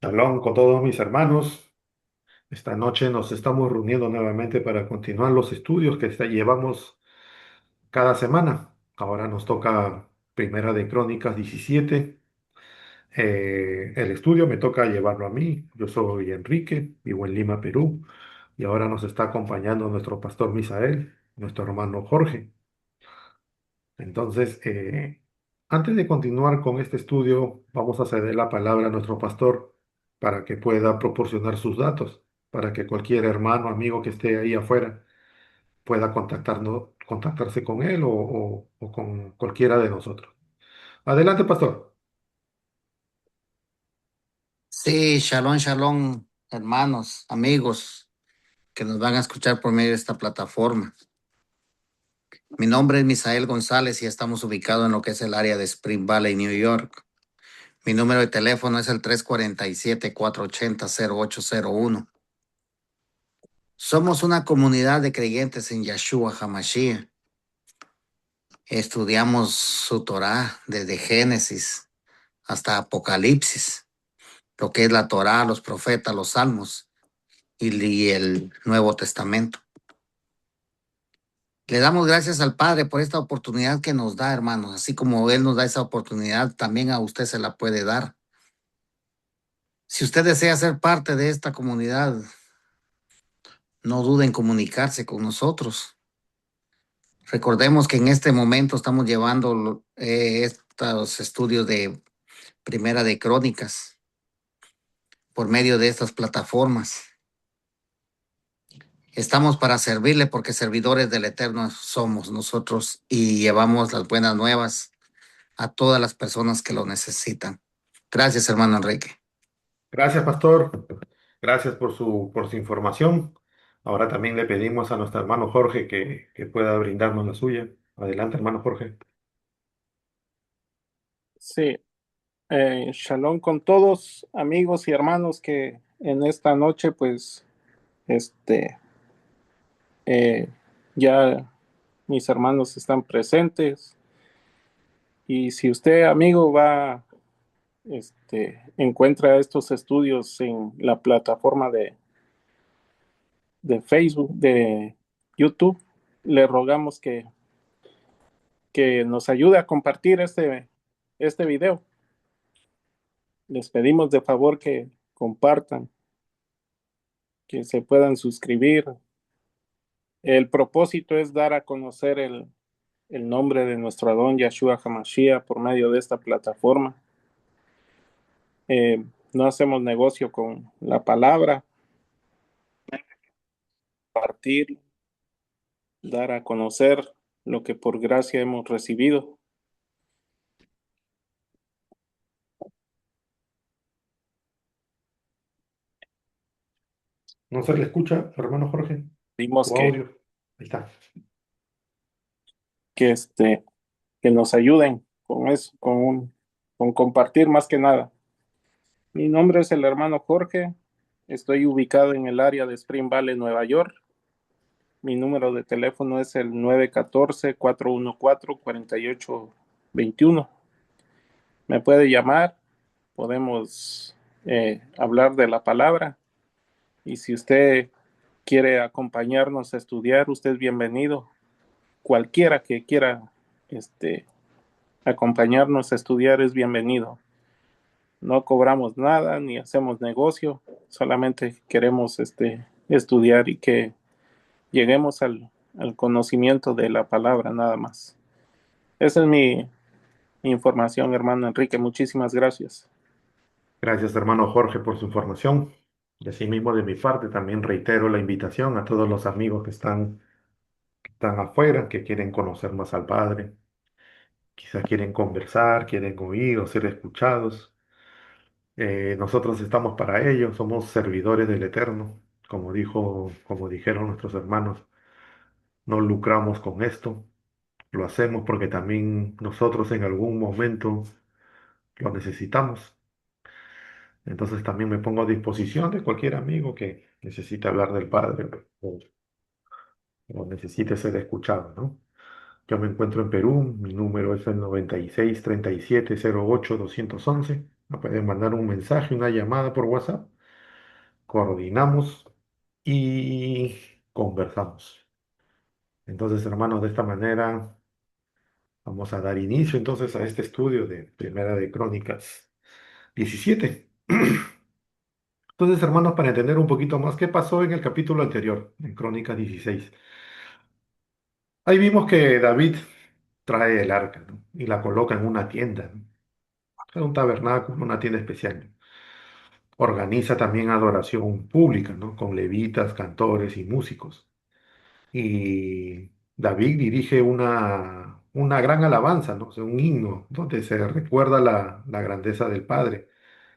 Shalom con todos mis hermanos. Esta noche nos estamos reuniendo nuevamente para continuar los estudios que llevamos cada semana. Ahora nos toca Primera de Crónicas 17. El estudio me toca llevarlo a mí. Yo soy Enrique, vivo en Lima, Perú. Y ahora nos está acompañando nuestro pastor Misael, nuestro hermano Jorge. Entonces, antes de continuar con este estudio, vamos a ceder la palabra a nuestro pastor para que pueda proporcionar sus datos, para que cualquier hermano, amigo que esté ahí afuera pueda contactarse con él o con cualquiera de nosotros. Adelante, pastor. Sí, shalom, shalom, hermanos, amigos que nos van a escuchar por medio de esta plataforma. Mi nombre es Misael González y estamos ubicados en lo que es el área de Spring Valley, New York. Mi número de teléfono es el 347-480-0801. Somos una comunidad de creyentes en Yahshua HaMashiach. Estudiamos su Torah desde Génesis hasta Apocalipsis, lo que es la Torah, los profetas, los salmos y el Nuevo Testamento. Le damos gracias al Padre por esta oportunidad que nos da, hermanos. Así como Él nos da esa oportunidad, también a usted se la puede dar. Si usted desea ser parte de esta comunidad, no dude en comunicarse con nosotros. Recordemos que en este momento estamos llevando estos estudios de Primera de Crónicas por medio de estas plataformas. Estamos para servirle porque servidores del Eterno somos nosotros y llevamos las buenas nuevas a todas las personas que lo necesitan. Gracias, hermano Enrique. Gracias, pastor. Gracias por su información. Ahora también le pedimos a nuestro hermano Jorge que pueda brindarnos la suya. Adelante, hermano Jorge. Sí, shalom con todos amigos y hermanos que en esta noche pues este eh, ya mis hermanos están presentes y si usted amigo va encuentra estos estudios en la plataforma de Facebook, de YouTube, le rogamos que nos ayude a compartir este video. Les pedimos de favor que compartan, que se puedan suscribir. El propósito es dar a conocer el nombre de nuestro Adón Yahshua HaMashiach por medio de esta plataforma. No hacemos negocio con la palabra, compartir, dar a conocer lo que por gracia hemos recibido. ¿No se le escucha, hermano Jorge? Pedimos Tu audio. Ahí está. que, que nos ayuden con eso, con compartir más que nada. Mi nombre es el hermano Jorge, estoy ubicado en el área de Spring Valley, Nueva York. Mi número de teléfono es el 914-414-4821. Me puede llamar, podemos hablar de la palabra. Y si usted quiere acompañarnos a estudiar, usted es bienvenido. Cualquiera que quiera acompañarnos a estudiar es bienvenido. No cobramos nada ni hacemos negocio, solamente queremos estudiar y que lleguemos al conocimiento de la palabra nada más. Esa es mi información, hermano Enrique. Muchísimas gracias. Gracias, hermano Jorge, por su información. Y asimismo, de mi parte, también reitero la invitación a todos los amigos que están afuera, que quieren conocer más al Padre, quizás quieren conversar, quieren oír o ser escuchados. Nosotros estamos para ello, somos servidores del Eterno, como dijeron nuestros hermanos, no lucramos con esto, lo hacemos porque también nosotros en algún momento lo necesitamos. Entonces también me pongo a disposición de cualquier amigo que necesite hablar del Padre o necesite ser escuchado, ¿no? Yo me encuentro en Perú, mi número es el 96 37 08 211. Me pueden mandar un mensaje, una llamada por WhatsApp, coordinamos y conversamos. Entonces, hermanos, de esta manera vamos a dar inicio entonces a este estudio de Primera de Crónicas 17. Entonces, hermanos, para entender un poquito más qué pasó en el capítulo anterior, en Crónicas 16. Ahí vimos que David trae el arca, ¿no? Y la coloca en una tienda, ¿no? En un tabernáculo, una tienda especial, ¿no? Organiza también adoración pública, ¿no? Con levitas, cantores y músicos. Y David dirige una gran alabanza, ¿no? O sea, un himno donde se recuerda la grandeza del Padre,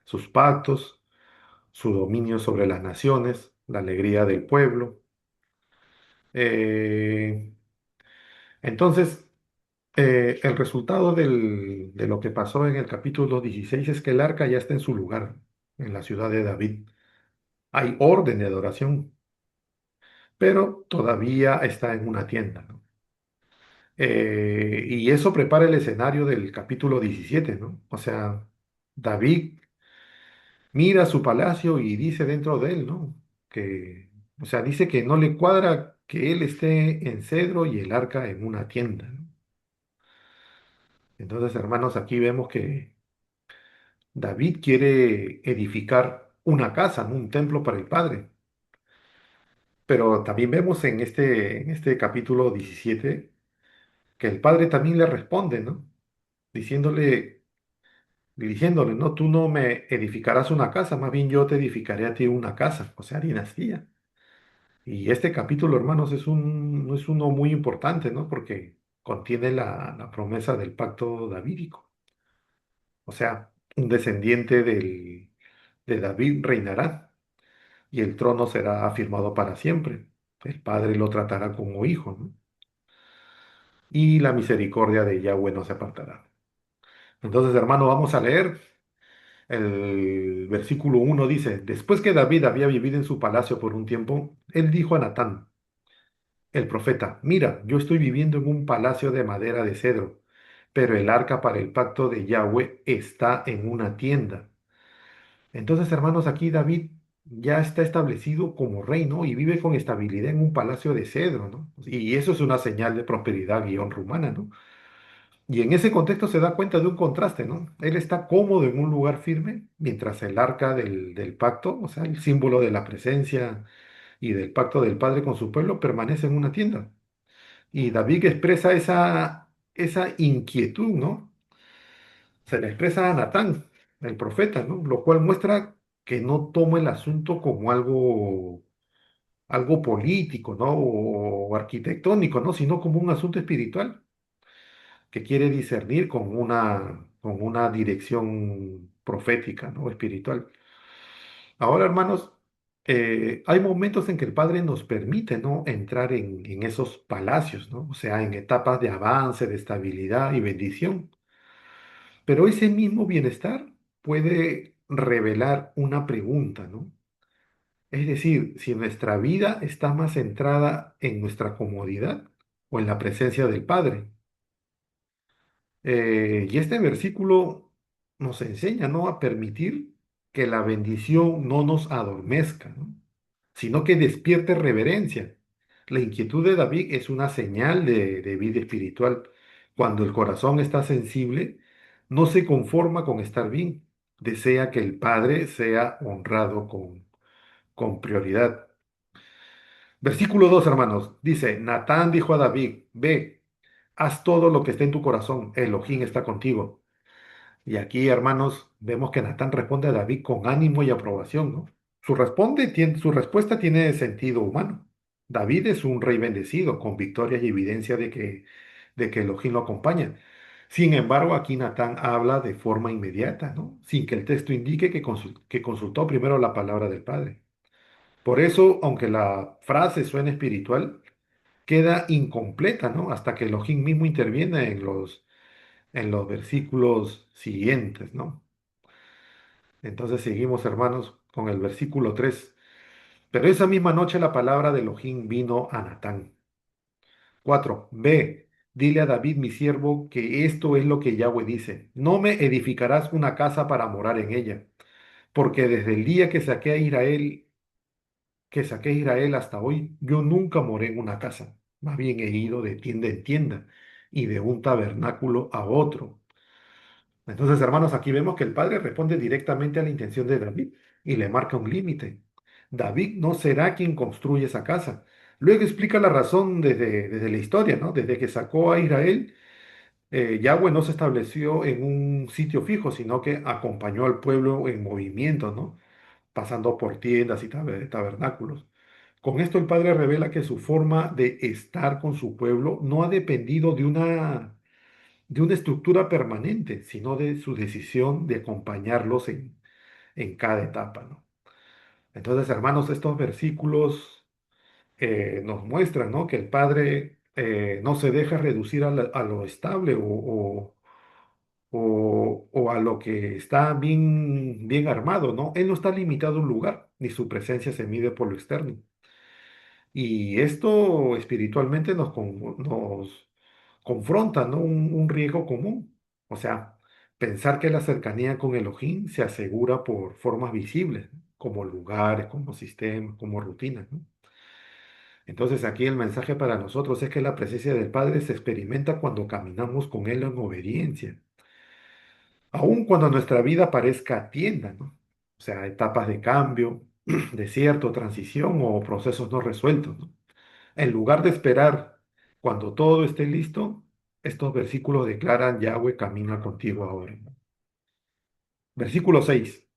sus pactos, su dominio sobre las naciones, la alegría del pueblo. Eh, entonces, el resultado de lo que pasó en el capítulo 16 es que el arca ya está en su lugar, en la ciudad de David. Hay orden de adoración, pero todavía está en una tienda, ¿no? Y eso prepara el escenario del capítulo 17, ¿no? O sea, David mira su palacio y dice dentro de él, ¿no? O sea, dice que no le cuadra que él esté en cedro y el arca en una tienda, ¿no? Entonces, hermanos, aquí vemos que David quiere edificar una casa, ¿no? Un templo para el Padre. Pero también vemos en este capítulo 17 que el Padre también le responde, ¿no? Diciéndole, dirigiéndole, no, tú no me edificarás una casa, más bien yo te edificaré a ti una casa, o sea, dinastía. Y este capítulo, hermanos, es uno muy importante, ¿no? Porque contiene la promesa del pacto davídico. O sea, un descendiente de David reinará y el trono será afirmado para siempre. El Padre lo tratará como hijo, ¿no? Y la misericordia de Yahweh no se apartará. Entonces, hermano, vamos a leer. El versículo 1 dice, después que David había vivido en su palacio por un tiempo, él dijo a Natán, el profeta, mira, yo estoy viviendo en un palacio de madera de cedro, pero el arca para el pacto de Yahweh está en una tienda. Entonces, hermanos, aquí David ya está establecido como rey, ¿no? Y vive con estabilidad en un palacio de cedro, ¿no? Y eso es una señal de prosperidad y honra humana, ¿no? Y en ese contexto se da cuenta de un contraste, ¿no? Él está cómodo en un lugar firme, mientras el arca del pacto, o sea, el símbolo de la presencia y del pacto del Padre con su pueblo, permanece en una tienda. Y David expresa esa inquietud, ¿no? Se le expresa a Natán, el profeta, ¿no? Lo cual muestra que no toma el asunto como algo político, ¿no? O arquitectónico, ¿no? Sino como un asunto espiritual que quiere discernir con una dirección profética, ¿no? Espiritual. Ahora, hermanos, hay momentos en que el Padre nos permite, ¿no? Entrar en esos palacios, ¿no? O sea, en etapas de avance, de estabilidad y bendición. Pero ese mismo bienestar puede revelar una pregunta, ¿no? Es decir, si nuestra vida está más centrada en nuestra comodidad o en la presencia del Padre. Y este versículo nos enseña, ¿no? A permitir que la bendición no nos adormezca, ¿no? Sino que despierte reverencia. La inquietud de David es una señal de vida espiritual. Cuando el corazón está sensible, no se conforma con estar bien. Desea que el Padre sea honrado con prioridad. Versículo 2, hermanos, dice, Natán dijo a David, ve, haz todo lo que esté en tu corazón, Elohim está contigo. Y aquí, hermanos, vemos que Natán responde a David con ánimo y aprobación, ¿no? Su respuesta tiene sentido humano. David es un rey bendecido, con victorias y evidencia de que Elohim lo acompaña. Sin embargo, aquí Natán habla de forma inmediata, ¿no? Sin que el texto indique que consultó primero la palabra del Padre. Por eso, aunque la frase suena espiritual, queda incompleta, ¿no? Hasta que Elohim mismo interviene en los versículos siguientes, ¿no? Entonces seguimos, hermanos, con el versículo 3. Pero esa misma noche la palabra de Elohim vino a Natán. 4. Ve, Dile a David, mi siervo, que esto es lo que Yahweh dice. No me edificarás una casa para morar en ella, porque desde el día que saqué a Israel hasta hoy, yo nunca moré en una casa. Más bien he ido de tienda en tienda y de un tabernáculo a otro. Entonces, hermanos, aquí vemos que el padre responde directamente a la intención de David y le marca un límite. David no será quien construye esa casa. Luego explica la razón desde la historia, ¿no? Desde que sacó a Israel, Yahweh no se estableció en un sitio fijo, sino que acompañó al pueblo en movimiento, ¿no? Pasando por tiendas y tabernáculos. Con esto el padre revela que su forma de estar con su pueblo no ha dependido de una estructura permanente, sino de su decisión de acompañarlos en cada etapa, ¿no? Entonces, hermanos, estos versículos nos muestran, ¿no? Que el Padre no se deja reducir a lo estable o a lo que está bien armado, ¿no? Él no está limitado a un lugar, ni su presencia se mide por lo externo. Y esto espiritualmente nos confronta, ¿no? Un riesgo común. O sea, pensar que la cercanía con Elohim se asegura por formas visibles, ¿no? Como lugares, como sistemas, como rutinas, ¿no? Entonces aquí el mensaje para nosotros es que la presencia del Padre se experimenta cuando caminamos con Él en obediencia, aun cuando nuestra vida parezca tienda, ¿no? O sea, etapas de cambio, desierto, transición o procesos no resueltos, ¿no? En lugar de esperar cuando todo esté listo, estos versículos declaran: Yahweh camina contigo ahora. Versículo 6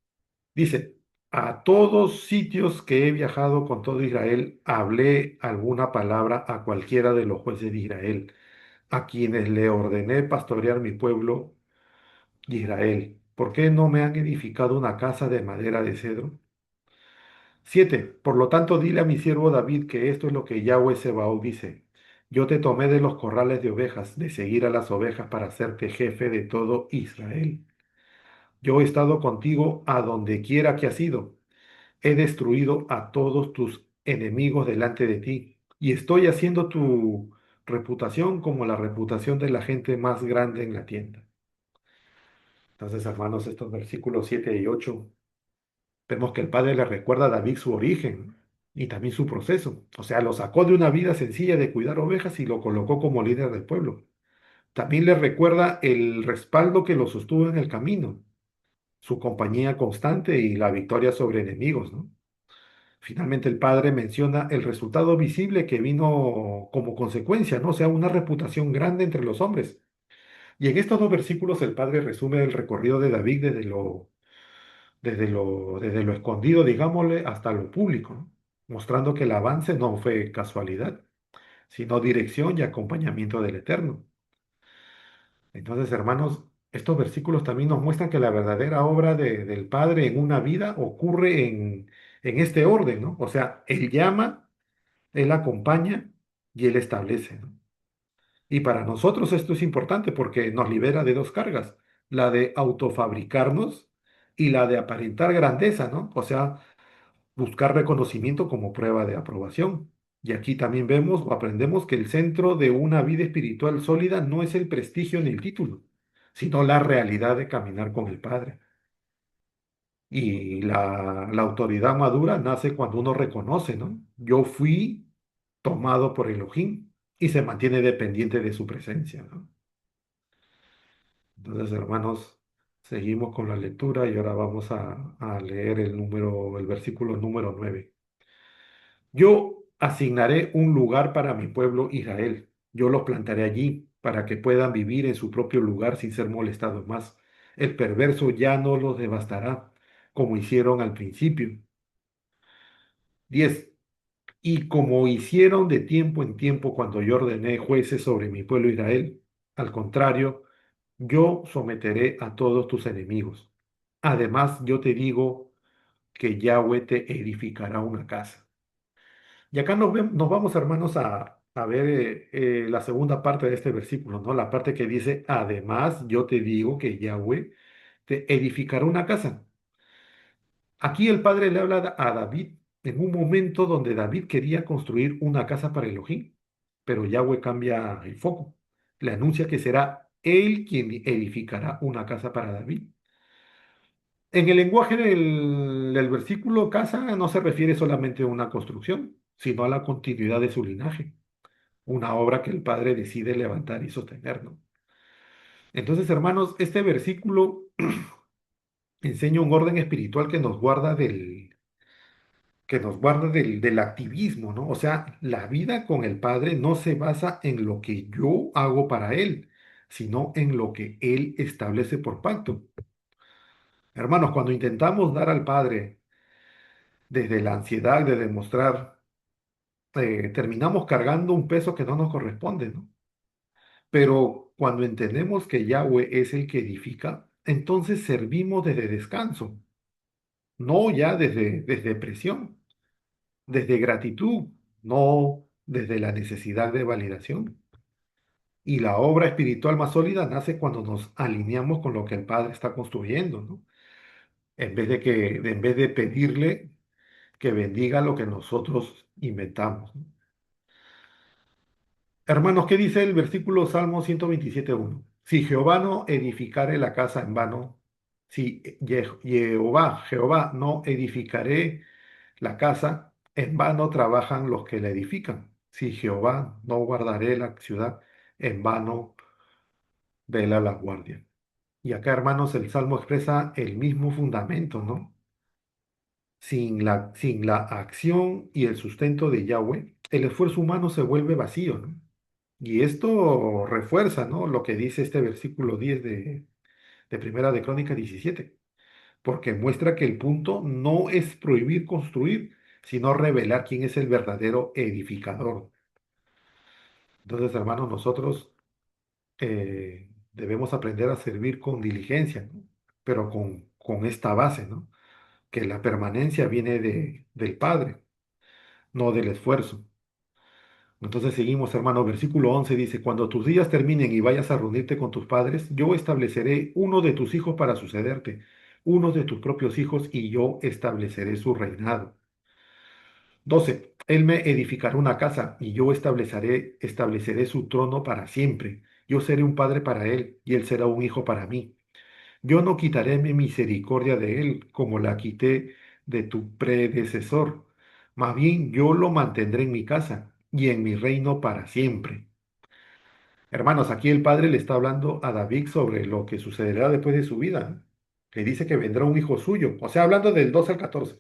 dice: a todos sitios que he viajado con todo Israel, hablé alguna palabra a cualquiera de los jueces de Israel, a quienes le ordené pastorear mi pueblo Israel. ¿Por qué no me han edificado una casa de madera de cedro? 7. Por lo tanto, dile a mi siervo David que esto es lo que Yahweh Sebaot dice. Yo te tomé de los corrales de ovejas, de seguir a las ovejas para hacerte jefe de todo Israel. Yo he estado contigo a donde quiera que has ido. He destruido a todos tus enemigos delante de ti y estoy haciendo tu reputación como la reputación de la gente más grande en la tienda. Entonces, hermanos, estos versículos 7 y 8 vemos que el Padre le recuerda a David su origen y también su proceso. O sea, lo sacó de una vida sencilla de cuidar ovejas y lo colocó como líder del pueblo. También le recuerda el respaldo que lo sostuvo en el camino, su compañía constante y la victoria sobre enemigos, ¿no? Finalmente el Padre menciona el resultado visible que vino como consecuencia, ¿no? O sea, una reputación grande entre los hombres. Y en estos dos versículos el Padre resume el recorrido de David desde lo escondido, digámosle, hasta lo público, ¿no? Mostrando que el avance no fue casualidad, sino dirección y acompañamiento del Eterno. Entonces, hermanos, estos versículos también nos muestran que la verdadera obra del Padre en una vida ocurre en este orden, ¿no? O sea, Él llama, Él acompaña y Él establece, ¿no? Y para nosotros esto es importante porque nos libera de dos cargas: la de autofabricarnos y la de aparentar grandeza, ¿no? O sea, buscar reconocimiento como prueba de aprobación. Y aquí también vemos o aprendemos que el centro de una vida espiritual sólida no es el prestigio ni el título, sino la realidad de caminar con el Padre. Y la autoridad madura nace cuando uno reconoce, ¿no? Yo fui tomado por Elohim y se mantiene dependiente de su presencia, ¿no? Entonces, hermanos, seguimos con la lectura y ahora vamos a leer el versículo número 9. Yo asignaré un lugar para mi pueblo Israel. Yo los plantaré allí para que puedan vivir en su propio lugar sin ser molestados más. El perverso ya no los devastará, como hicieron al principio. 10. Y como hicieron de tiempo en tiempo cuando yo ordené jueces sobre mi pueblo Israel, al contrario, yo someteré a todos tus enemigos. Además, yo te digo que Yahweh te edificará una casa. Y acá nos vamos, hermanos, a ver la segunda parte de este versículo, ¿no? La parte que dice: además, yo te digo que Yahweh te edificará una casa. Aquí el padre le habla a David en un momento donde David quería construir una casa para Elohim, pero Yahweh cambia el foco. le anuncia que será él quien edificará una casa para David. En el lenguaje del versículo, casa no se refiere solamente a una construcción, sino a la continuidad de su linaje, una obra que el Padre decide levantar y sostener, ¿no? Entonces, hermanos, este versículo enseña un orden espiritual que nos guarda del activismo, ¿no? O sea, la vida con el Padre no se basa en lo que yo hago para Él, sino en lo que Él establece por pacto. Hermanos, cuando intentamos dar al Padre desde la ansiedad de demostrar, terminamos cargando un peso que no nos corresponde, ¿no? Pero cuando entendemos que Yahweh es el que edifica, entonces servimos desde descanso, no ya desde presión, desde gratitud, no desde la necesidad de validación. Y la obra espiritual más sólida nace cuando nos alineamos con lo que el Padre está construyendo, ¿no? En vez de pedirle que bendiga lo que nosotros inventamos, ¿no? Hermanos, ¿qué dice el versículo Salmo 127:1? Si Jehová no edificare la casa en vano, si Jehová no edificaré la casa, en vano trabajan los que la edifican. Si Jehová no guardaré la ciudad, en vano vela la guardia. Y acá, hermanos, el Salmo expresa el mismo fundamento, ¿no? Sin la acción y el sustento de Yahweh, el esfuerzo humano se vuelve vacío, ¿no? Y esto refuerza, ¿no?, lo que dice este versículo 10 de Primera de Crónicas 17, porque muestra que el punto no es prohibir construir, sino revelar quién es el verdadero edificador. Entonces, hermanos, nosotros debemos aprender a servir con diligencia, ¿no? Pero con esta base, ¿no? Que la permanencia viene del Padre, no del esfuerzo. Entonces seguimos, hermano. Versículo 11 dice, cuando tus días terminen y vayas a reunirte con tus padres, yo estableceré uno de tus hijos para sucederte, uno de tus propios hijos, y yo estableceré su reinado. 12. Él me edificará una casa, y yo estableceré su trono para siempre. Yo seré un padre para él, y él será un hijo para mí. Yo no quitaré mi misericordia de él, como la quité de tu predecesor. Más bien, yo lo mantendré en mi casa y en mi reino para siempre. Hermanos, aquí el padre le está hablando a David sobre lo que sucederá después de su vida. Le dice que vendrá un hijo suyo. O sea, hablando del 12 al 14.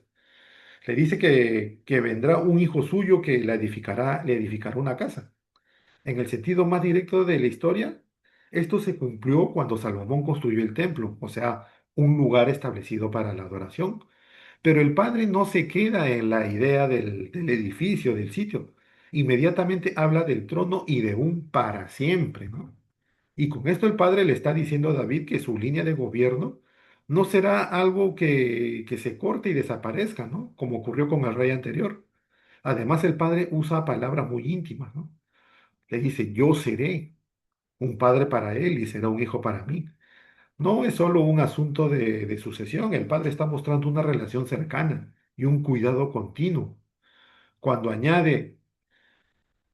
Le dice que vendrá un hijo suyo que le edificará una casa. En el sentido más directo de la historia, esto se cumplió cuando Salomón construyó el templo, o sea, un lugar establecido para la adoración. Pero el padre no se queda en la idea del edificio, del sitio. Inmediatamente habla del trono y de un para siempre, ¿no? Y con esto el padre le está diciendo a David que su línea de gobierno no será algo que se corte y desaparezca, ¿no? Como ocurrió con el rey anterior. Además, el padre usa palabras muy íntimas, ¿no? Le dice, yo seré un padre para él y será un hijo para mí. No es solo un asunto de sucesión, el padre está mostrando una relación cercana y un cuidado continuo. Cuando añade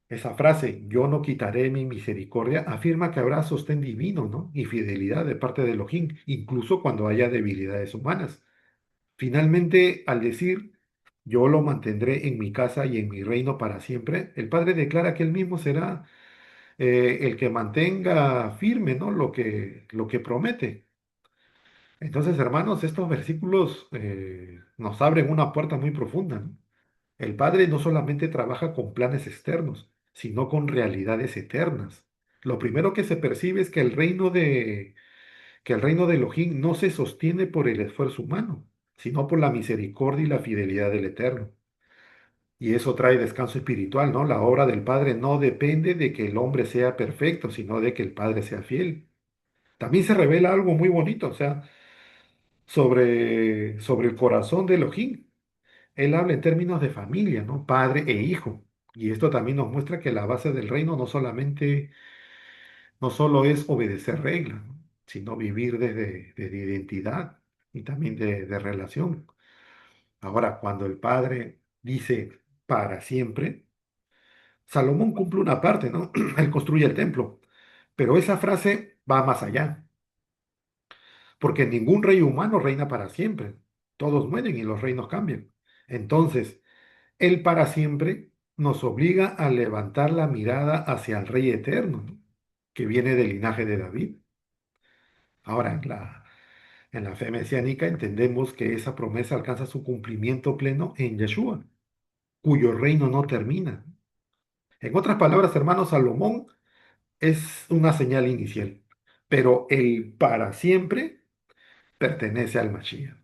esa frase, yo no quitaré mi misericordia, afirma que habrá sostén divino, ¿no?, y fidelidad de parte de Elohim, incluso cuando haya debilidades humanas. Finalmente, al decir, yo lo mantendré en mi casa y en mi reino para siempre, el padre declara que él mismo será el que mantenga firme, ¿no?, lo que promete. Entonces, hermanos, estos versículos nos abren una puerta muy profunda, ¿no? El Padre no solamente trabaja con planes externos, sino con realidades eternas. Lo primero que se percibe es que el reino de Elohim no se sostiene por el esfuerzo humano, sino por la misericordia y la fidelidad del Eterno. Y eso trae descanso espiritual, ¿no? La obra del Padre no depende de que el hombre sea perfecto, sino de que el Padre sea fiel. También se revela algo muy bonito, o sea, sobre el corazón de Elohim. Él habla en términos de familia, ¿no? Padre e hijo. Y esto también nos muestra que la base del reino no solo es obedecer reglas, ¿no?, sino vivir desde identidad y también de relación. Ahora, cuando el Padre dice para siempre, Salomón cumple una parte, ¿no? Él construye el templo, Pero esa frase va más allá, porque ningún rey humano reina para siempre. Todos mueren y los reinos cambian. Entonces, el para siempre nos obliga a levantar la mirada hacia el Rey eterno, ¿no? Que viene del linaje de David. Ahora, en la fe mesiánica entendemos que esa promesa alcanza su cumplimiento pleno en Yeshua, cuyo reino no termina. En otras palabras, hermanos, Salomón es una señal inicial, pero el para siempre pertenece al Mashiach.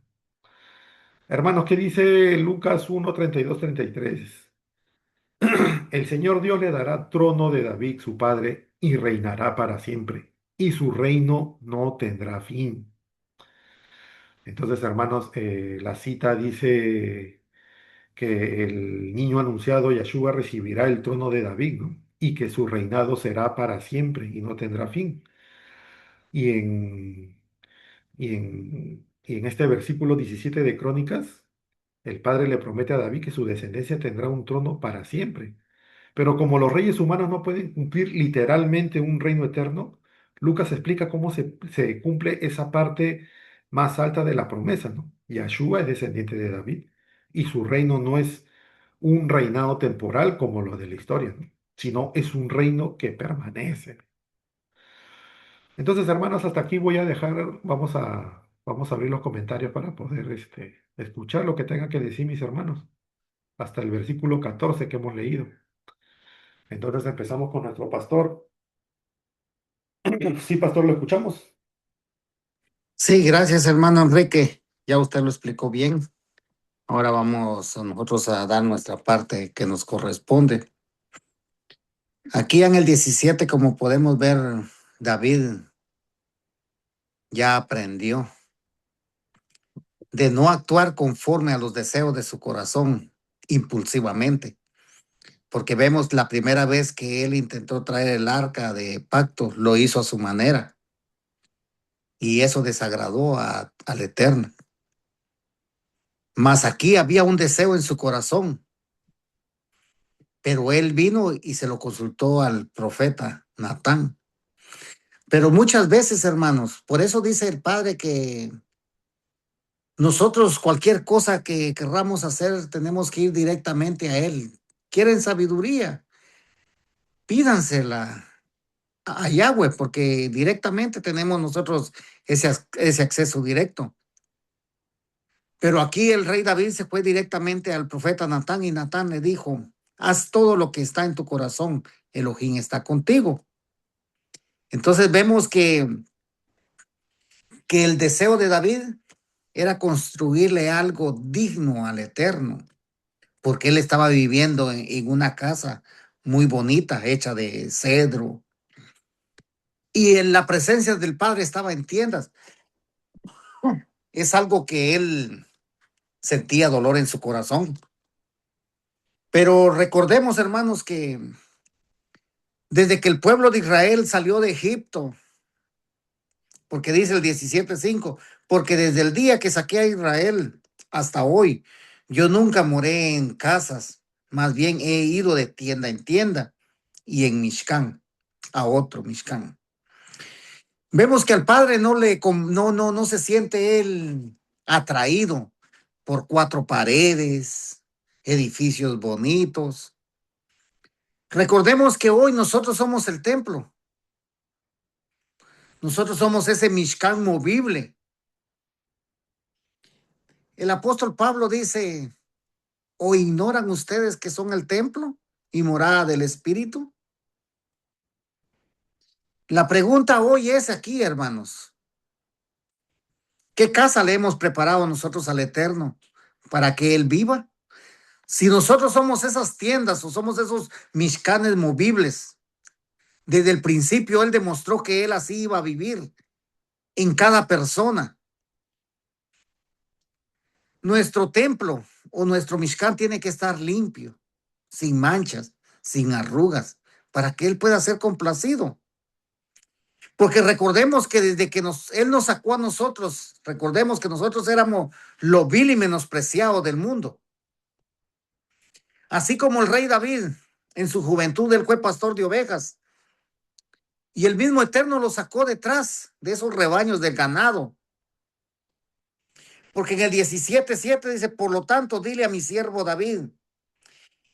Hermanos, ¿qué dice Lucas 1, 32, 33? El Señor Dios le dará trono de David, su padre, y reinará para siempre, y su reino no tendrá fin. Entonces, hermanos, la cita dice que el niño anunciado, Yeshua, recibirá el trono de David, ¿no? Y que su reinado será para siempre y no tendrá fin. Y en este versículo 17 de Crónicas, el padre le promete a David que su descendencia tendrá un trono para siempre. Pero como los reyes humanos no pueden cumplir literalmente un reino eterno, Lucas explica cómo se cumple esa parte más alta de la promesa, ¿no? Yahshua es descendiente de David y su reino no es un reinado temporal como lo de la historia, ¿no? Sino es un reino que permanece. Entonces, hermanos, hasta aquí voy a dejar, vamos a abrir los comentarios para poder escuchar lo que tengan que decir mis hermanos, hasta el versículo 14 que hemos leído. Entonces empezamos con nuestro pastor. Sí, pastor, lo escuchamos. Sí, gracias, hermano Enrique. Ya usted lo explicó bien. Ahora vamos a nosotros a dar nuestra parte que nos corresponde. Aquí en el 17, como podemos ver, David ya aprendió de no actuar conforme a los deseos de su corazón impulsivamente, porque vemos la primera vez que él intentó traer el arca de pacto, lo hizo a su manera y eso desagradó al Eterno. Mas aquí había un deseo en su corazón, pero él vino y se lo consultó al profeta Natán. Pero muchas veces, hermanos, por eso dice el Padre que nosotros cualquier cosa que querramos hacer tenemos que ir directamente a Él. ¿Quieren sabiduría? Pídansela a Yahweh, porque directamente tenemos nosotros ese acceso directo. Pero aquí el rey David se fue directamente al profeta Natán y Natán le dijo, haz todo lo que está en tu corazón, Elohim está contigo. Entonces vemos que el deseo de David era construirle algo digno al Eterno, porque él estaba viviendo en una casa muy bonita, hecha de cedro, y en la presencia del Padre estaba en tiendas. Es algo que él sentía dolor en su corazón. Pero recordemos, hermanos, que desde que el pueblo de Israel salió de Egipto, porque dice el 17:5, porque desde el día que saqué a Israel hasta hoy, yo nunca moré en casas, más bien he ido de tienda en tienda y en Mishkan, a otro Mishkan. Vemos que al Padre no se siente él atraído por cuatro paredes, edificios bonitos. Recordemos que hoy nosotros somos el templo. Nosotros somos ese Mishkan movible. El apóstol Pablo dice, ¿o ignoran ustedes que son el templo y morada del Espíritu? La pregunta hoy es aquí, hermanos. ¿Qué casa le hemos preparado nosotros al Eterno para que Él viva? Si nosotros somos esas tiendas o somos esos mishkanes movibles, desde el principio Él demostró que Él así iba a vivir en cada persona. Nuestro templo o nuestro mishkan tiene que estar limpio, sin manchas, sin arrugas, para que Él pueda ser complacido. Porque recordemos que desde que Él nos sacó a nosotros, recordemos que nosotros éramos lo vil y menospreciado del mundo. Así como el rey David, en su juventud, él fue pastor de ovejas. Y el mismo Eterno lo sacó detrás de esos rebaños del ganado. Porque en el 17:7 dice, por lo tanto, dile a mi siervo David,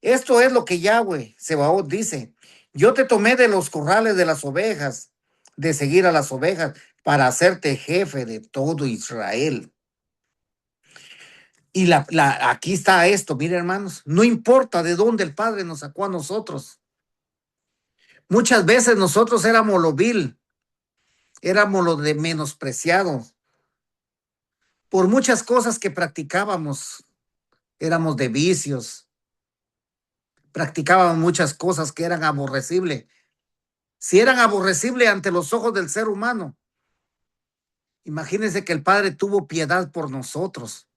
esto es lo que Yahweh Sebaot dice, yo te tomé de los corrales de las ovejas, de seguir a las ovejas, para hacerte jefe de todo Israel. Y aquí está esto, miren hermanos, no importa de dónde el Padre nos sacó a nosotros. Muchas veces nosotros éramos lo vil, éramos lo de menospreciados por muchas cosas que practicábamos, éramos de vicios, practicábamos muchas cosas que eran aborrecibles. Si eran aborrecibles ante los ojos del ser humano, imagínense que el Padre tuvo piedad por nosotros.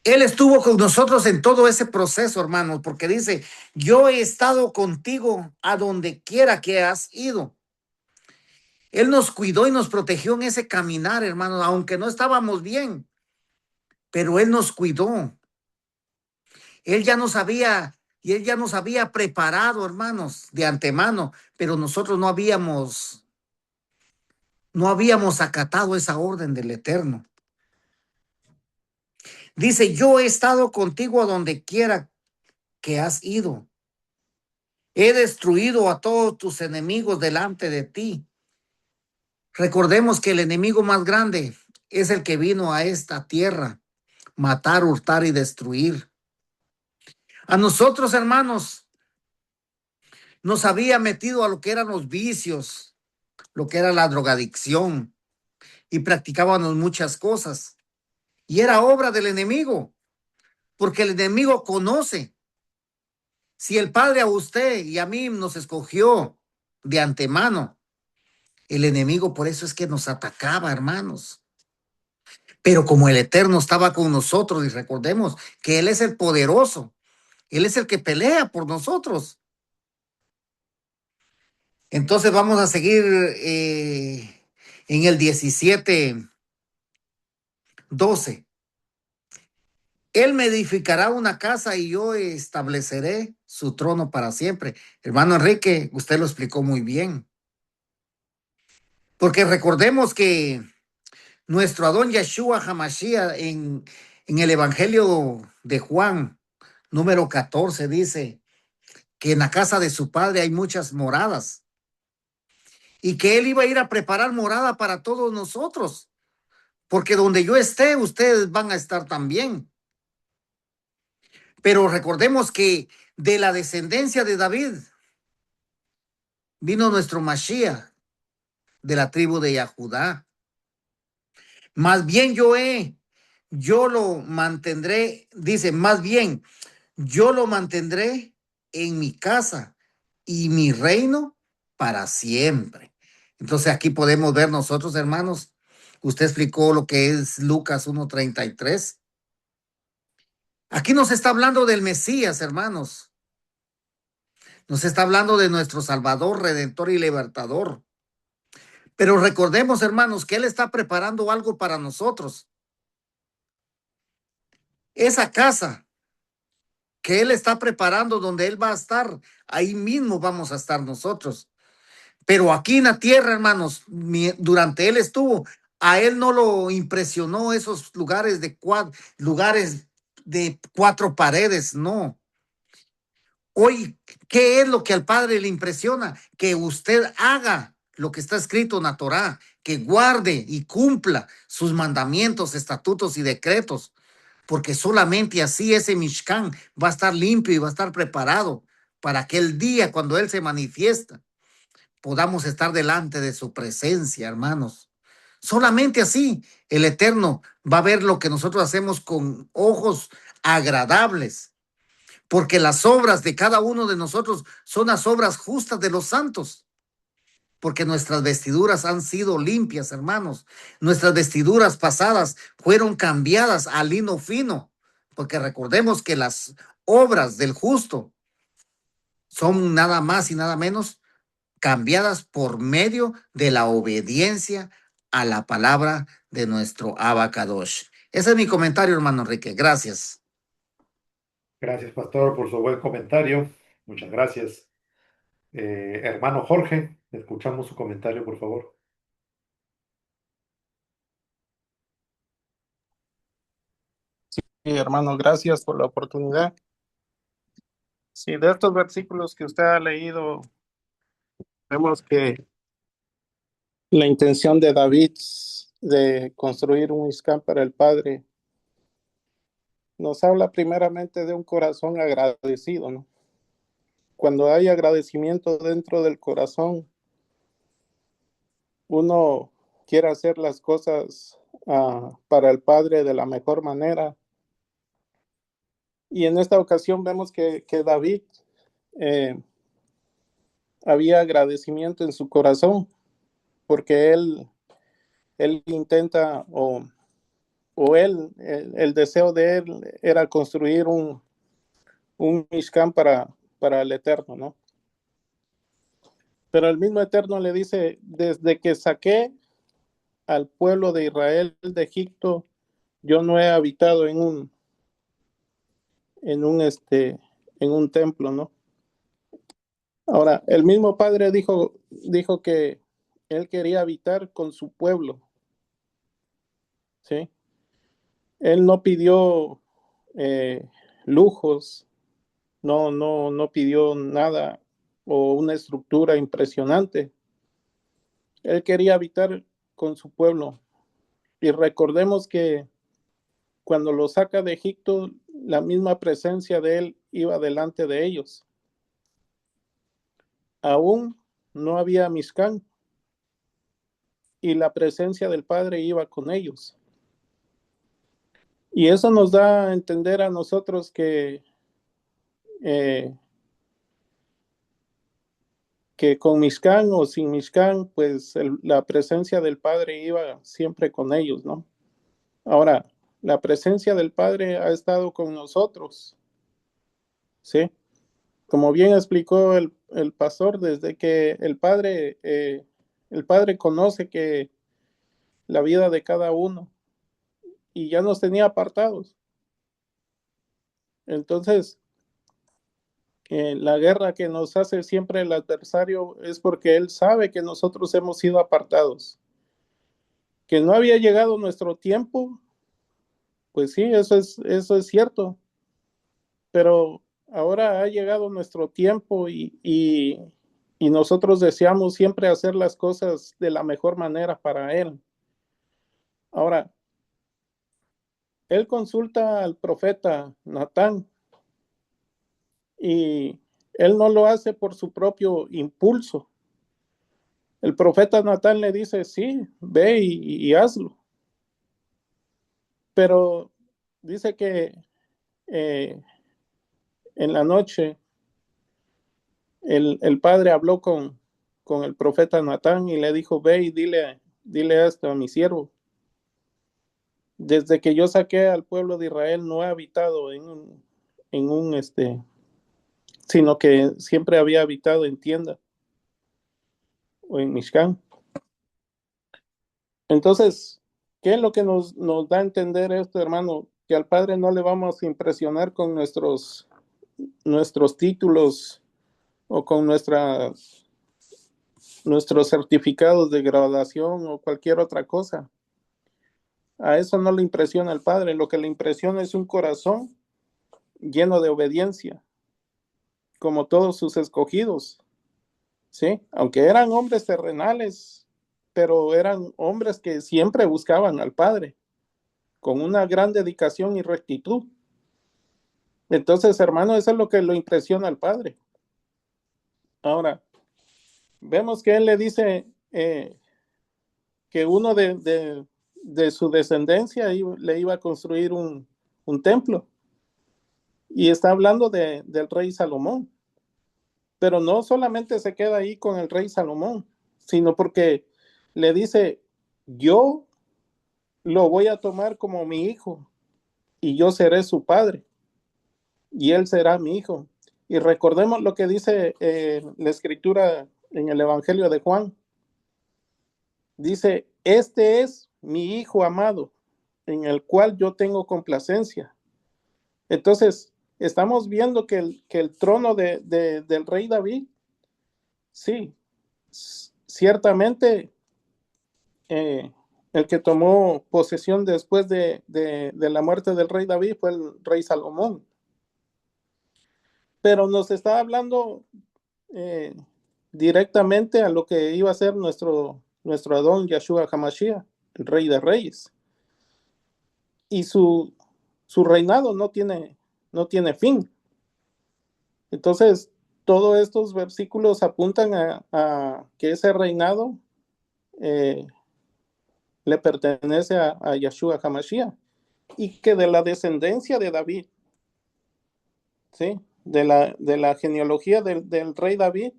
Él estuvo con nosotros en todo ese proceso, hermanos, porque dice, yo he estado contigo a donde quiera que has ido. Él nos cuidó y nos protegió en ese caminar, hermanos, aunque no estábamos bien, pero Él nos cuidó. Él ya nos había, y Él ya nos había preparado, hermanos, de antemano, pero nosotros no habíamos acatado esa orden del Eterno. Dice, yo he estado contigo a donde quiera que has ido. He destruido a todos tus enemigos delante de ti. Recordemos que el enemigo más grande es el que vino a esta tierra, matar, hurtar y destruir. A nosotros, hermanos, nos había metido a lo que eran los vicios, lo que era la drogadicción, y practicábamos muchas cosas. Y era obra del enemigo, porque el enemigo conoce. Si el Padre a usted y a mí nos escogió de antemano, el enemigo por eso es que nos atacaba, hermanos. Pero como el Eterno estaba con nosotros, y recordemos que Él es el poderoso, Él es el que pelea por nosotros. Entonces vamos a seguir en el 17:12. Él me edificará una casa y yo estableceré su trono para siempre. Hermano Enrique, usted lo explicó muy bien. Porque recordemos que nuestro Adón Yeshua Hamashiach en el Evangelio de Juan, número 14, dice que en la casa de su padre hay muchas moradas y que él iba a ir a preparar morada para todos nosotros, porque donde yo esté, ustedes van a estar también. Pero recordemos que de la descendencia de David vino nuestro Mashiach de la tribu de Yahudá. Más bien yo lo mantendré, dice, más bien yo lo mantendré en mi casa y mi reino para siempre. Entonces aquí podemos ver nosotros, hermanos, usted explicó lo que es Lucas 1:33. Aquí nos está hablando del Mesías, hermanos. Nos está hablando de nuestro Salvador, Redentor y Libertador. Pero recordemos, hermanos, que Él está preparando algo para nosotros. Esa casa que Él está preparando, donde Él va a estar, ahí mismo vamos a estar nosotros. Pero aquí en la tierra, hermanos, durante Él estuvo, a Él no lo impresionó esos lugares de cuatro paredes, no. Hoy, ¿qué es lo que al Padre le impresiona? Que usted haga lo que está escrito en la Torá, que guarde y cumpla sus mandamientos, estatutos y decretos, porque solamente así ese Mishkan va a estar limpio y va a estar preparado para aquel día cuando Él se manifiesta, podamos estar delante de su presencia, hermanos. Solamente así el Eterno va a ver lo que nosotros hacemos con ojos agradables, porque las obras de cada uno de nosotros son las obras justas de los santos, porque nuestras vestiduras han sido limpias, hermanos. Nuestras vestiduras pasadas fueron cambiadas a lino fino, porque recordemos que las obras del justo son nada más y nada menos cambiadas por medio de la obediencia a la palabra de nuestro Abacadosh. Ese es mi comentario, hermano Enrique. Gracias. Gracias, pastor, por su buen comentario. Muchas gracias. Hermano Jorge, escuchamos su comentario, por favor. Sí, hermano, gracias por la oportunidad. Sí, de estos versículos que usted ha leído, vemos que la intención de David de construir un Mizcán para el Padre nos habla primeramente de un corazón agradecido, ¿no? Cuando hay agradecimiento dentro del corazón, uno quiere hacer las cosas para el Padre de la mejor manera. Y en esta ocasión vemos que David eh, había agradecimiento en su corazón, porque él intenta, o el deseo de él era construir un Mishkan para el Eterno, ¿no? Pero el mismo Eterno le dice, desde que saqué al pueblo de Israel de Egipto, yo no he habitado en un, este, en un templo, ¿no? Ahora, el mismo Padre dijo que él quería habitar con su pueblo, ¿sí? Él no pidió eh, lujos, no pidió nada o una estructura impresionante. Él quería habitar con su pueblo. Y recordemos que cuando lo saca de Egipto, la misma presencia de él iba delante de ellos. Aún no había Mizcán y la presencia del Padre iba con ellos. Y eso nos da a entender a nosotros eh, que con Mizcán o sin Mizcán, pues la presencia del Padre iba siempre con ellos, ¿no? Ahora, la presencia del Padre ha estado con nosotros, ¿sí? Como bien explicó el pastor, desde que el Padre conoce que la vida de cada uno y ya nos tenía apartados. Entonces, la guerra que nos hace siempre el adversario es porque él sabe que nosotros hemos sido apartados, que no había llegado nuestro tiempo, pues sí, eso es cierto, pero ahora ha llegado nuestro tiempo y nosotros deseamos siempre hacer las cosas de la mejor manera para Él. Ahora, Él consulta al profeta Natán y Él no lo hace por su propio impulso. El profeta Natán le dice, sí, ve y hazlo. Pero dice que eh, en la noche el padre habló con el profeta Natán y le dijo, ve y dile esto a mi siervo. Desde que yo saqué al pueblo de Israel no he habitado sino que siempre había habitado en tienda o en Mishkan. Entonces, ¿qué es lo que nos da a entender esto, hermano? Que al Padre no le vamos a impresionar con nuestros títulos o con nuestros certificados de graduación o cualquier otra cosa. A eso no le impresiona al Padre, lo que le impresiona es un corazón lleno de obediencia, como todos sus escogidos, ¿sí? Aunque eran hombres terrenales, pero eran hombres que siempre buscaban al Padre, con una gran dedicación y rectitud. Entonces, hermano, eso es lo que lo impresiona al Padre. Ahora, vemos que él le dice que uno de su descendencia le iba a construir un templo. Y está hablando del rey Salomón. Pero no solamente se queda ahí con el rey Salomón, sino porque le dice, yo lo voy a tomar como mi hijo y yo seré su padre y él será mi hijo. Y recordemos lo que dice la escritura en el Evangelio de Juan. Dice, este es mi hijo amado, en el cual yo tengo complacencia. Entonces, estamos viendo que el trono del rey David sí, ciertamente el que tomó posesión después de la muerte del rey David fue el rey Salomón. Pero nos está hablando eh, directamente a lo que iba a ser nuestro Adón Yahshua Hamashiach, el rey de reyes. Y su reinado no tiene fin. Entonces, todos estos versículos apuntan a que ese reinado eh, le pertenece a Yahshua Hamashiach y que de la descendencia de David, ¿sí? De la genealogía del rey David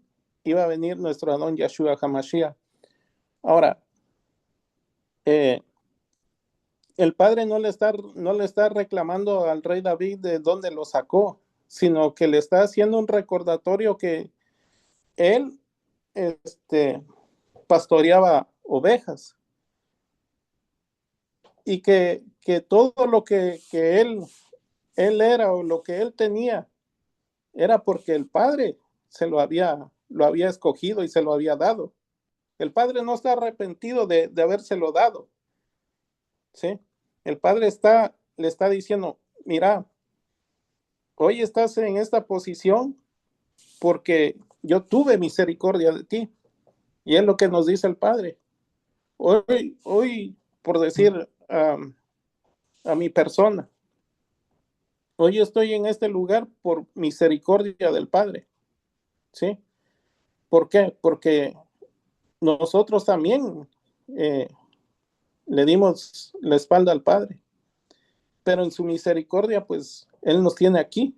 iba a venir nuestro Adón Yahshua Hamashiach. Ahora, eh, el padre no le está reclamando al rey David de dónde lo sacó, sino que le está haciendo un recordatorio que él pastoreaba ovejas y que todo lo que él era o lo que él tenía era porque el padre lo había escogido y se lo había dado. El padre no está arrepentido de habérselo dado, ¿sí? El padre le está diciendo, mira, hoy estás en esta posición porque yo tuve misericordia de ti. Y es lo que nos dice el padre. Hoy por decir a mi persona, hoy estoy en este lugar por misericordia del padre, ¿sí? ¿Por qué? Porque nosotros también eh, le dimos la espalda al padre, pero en su misericordia, pues, él nos tiene aquí.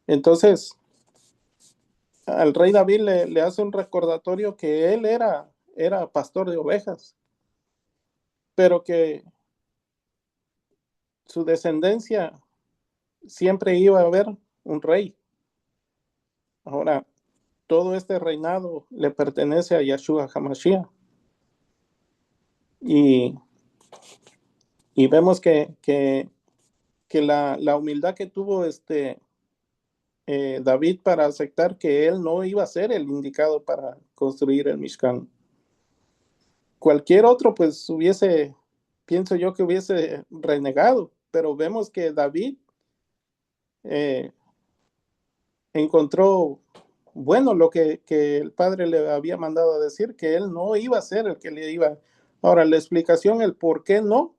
Entonces, al rey David le hace un recordatorio que él era pastor de ovejas, pero que su descendencia siempre iba a haber un rey. Ahora, todo este reinado le pertenece a Yahshua Hamashiach. Y, y vemos que la humildad que tuvo David para aceptar que él no iba a ser el indicado para construir el Mishkan. Cualquier otro, pues pienso yo que hubiese renegado, pero vemos que David eh, encontró bueno lo que el padre le había mandado a decir, que él no iba a ser el que le iba. Ahora, la explicación, el por qué no,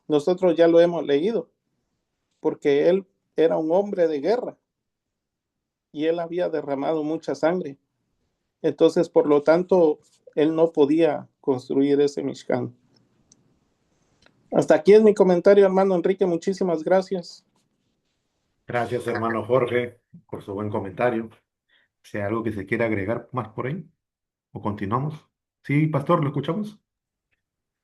nosotros ya lo hemos leído, porque él era un hombre de guerra y él había derramado mucha sangre. Entonces, por lo tanto, él no podía construir ese Mishkan. Hasta aquí es mi comentario, hermano Enrique. Muchísimas gracias. Gracias, hermano Jorge, por su buen comentario. Si hay algo que se quiera agregar más por ahí, o continuamos. Sí, pastor, ¿lo escuchamos?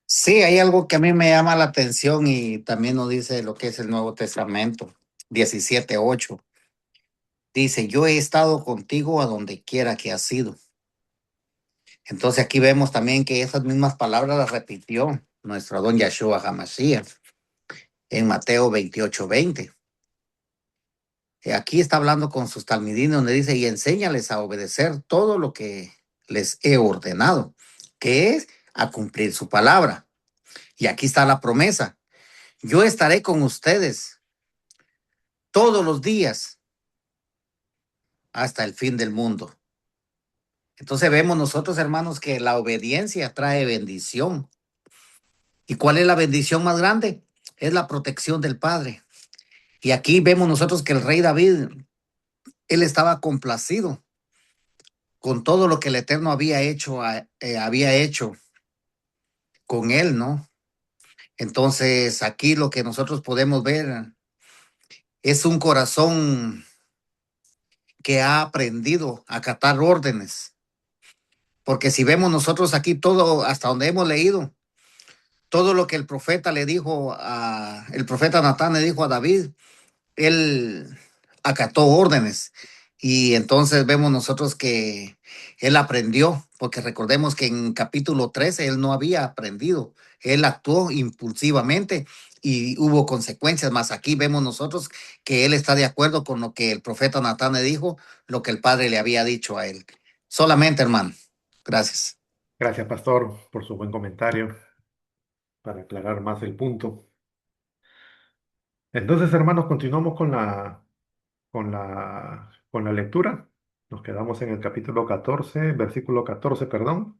Sí, hay algo que a mí me llama la atención y también nos dice lo que es el Nuevo Testamento, 17:8. Dice, yo he estado contigo a donde quiera que has ido. Entonces aquí vemos también que esas mismas palabras las repitió nuestro don Yahshua Hamashiach en Mateo 28:20. Aquí está hablando con sus talmidinos donde dice, y enséñales a obedecer todo lo que les he ordenado, que es a cumplir su palabra. Y aquí está la promesa. Yo estaré con ustedes todos los días hasta el fin del mundo. Entonces vemos nosotros, hermanos, que la obediencia trae bendición. ¿Y cuál es la bendición más grande? Es la protección del Padre. Y aquí vemos nosotros que el rey David, él estaba complacido con todo lo que el Eterno había hecho con él, ¿no? Entonces aquí lo que nosotros podemos ver es un corazón que ha aprendido a acatar órdenes. Porque si vemos nosotros aquí todo, hasta donde hemos leído, todo lo que el profeta el profeta Natán le dijo a David, él acató órdenes. Y entonces vemos nosotros que él aprendió, porque recordemos que en capítulo 13 él no había aprendido, él actuó impulsivamente y hubo consecuencias, más aquí vemos nosotros que él está de acuerdo con lo que el profeta Natán le dijo, lo que el padre le había dicho a él. Solamente, hermano. Gracias. Gracias, pastor, por su buen comentario para aclarar más el punto. Entonces, hermanos, continuamos con la lectura. Nos quedamos en el capítulo 14, versículo 14, perdón.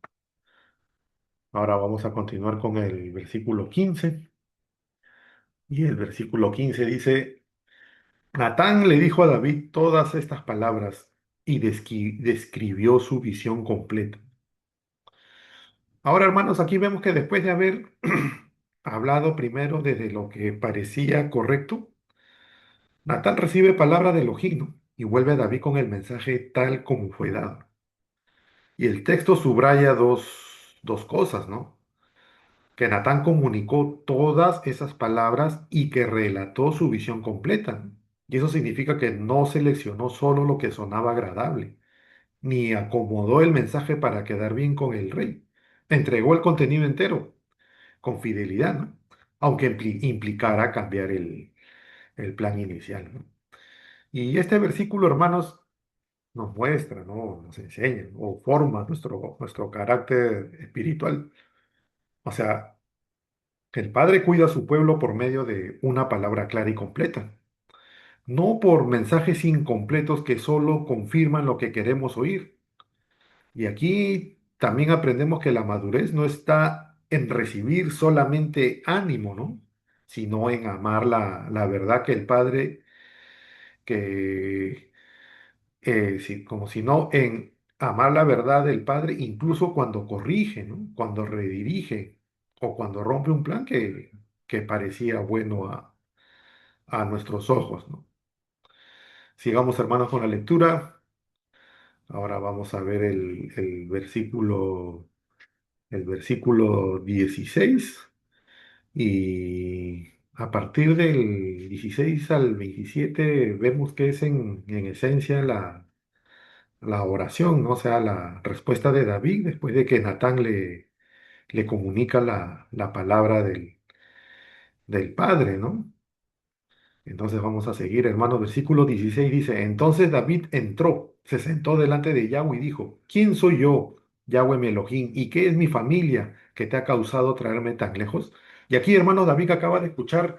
Ahora vamos a continuar con el versículo 15. Y el versículo 15 dice, Natán le dijo a David todas estas palabras y describió su visión completa. Ahora, hermanos, aquí vemos que después de haber hablado primero desde lo que parecía correcto, Natán recibe palabra de Elohim, ¿no? Y vuelve a David con el mensaje tal como fue dado. Y el texto subraya dos cosas, ¿no? Que Natán comunicó todas esas palabras y que relató su visión completa. Y eso significa que no seleccionó solo lo que sonaba agradable, ni acomodó el mensaje para quedar bien con el rey. Entregó el contenido entero, con fidelidad, ¿no? Aunque implicara cambiar el plan inicial, ¿no? Y este versículo, hermanos, nos muestra, ¿no? Nos enseña o forma nuestro carácter espiritual. O sea, que el Padre cuida a su pueblo por medio de una palabra clara y completa, no por mensajes incompletos que solo confirman lo que queremos oír. Y aquí también aprendemos que la madurez no está en recibir solamente ánimo, ¿no? Sino en amar la verdad que el Padre, que como si no en amar la verdad del Padre, incluso cuando corrige, ¿no? Cuando redirige o cuando rompe un plan que parecía bueno a nuestros ojos, ¿no? Sigamos, hermanos, con la lectura. Ahora vamos a ver el versículo 16 y a partir del 16 al 27 vemos que es en esencia la oración, ¿no? O sea, la respuesta de David después de que Natán le comunica la palabra del Padre, ¿no? Entonces vamos a seguir, hermanos. Versículo 16 dice, entonces David entró, se sentó delante de Yahweh y dijo, ¿quién soy yo, Yahweh mi Elohim, y qué es mi familia que te ha causado traerme tan lejos? Y aquí, hermano, David acaba de escuchar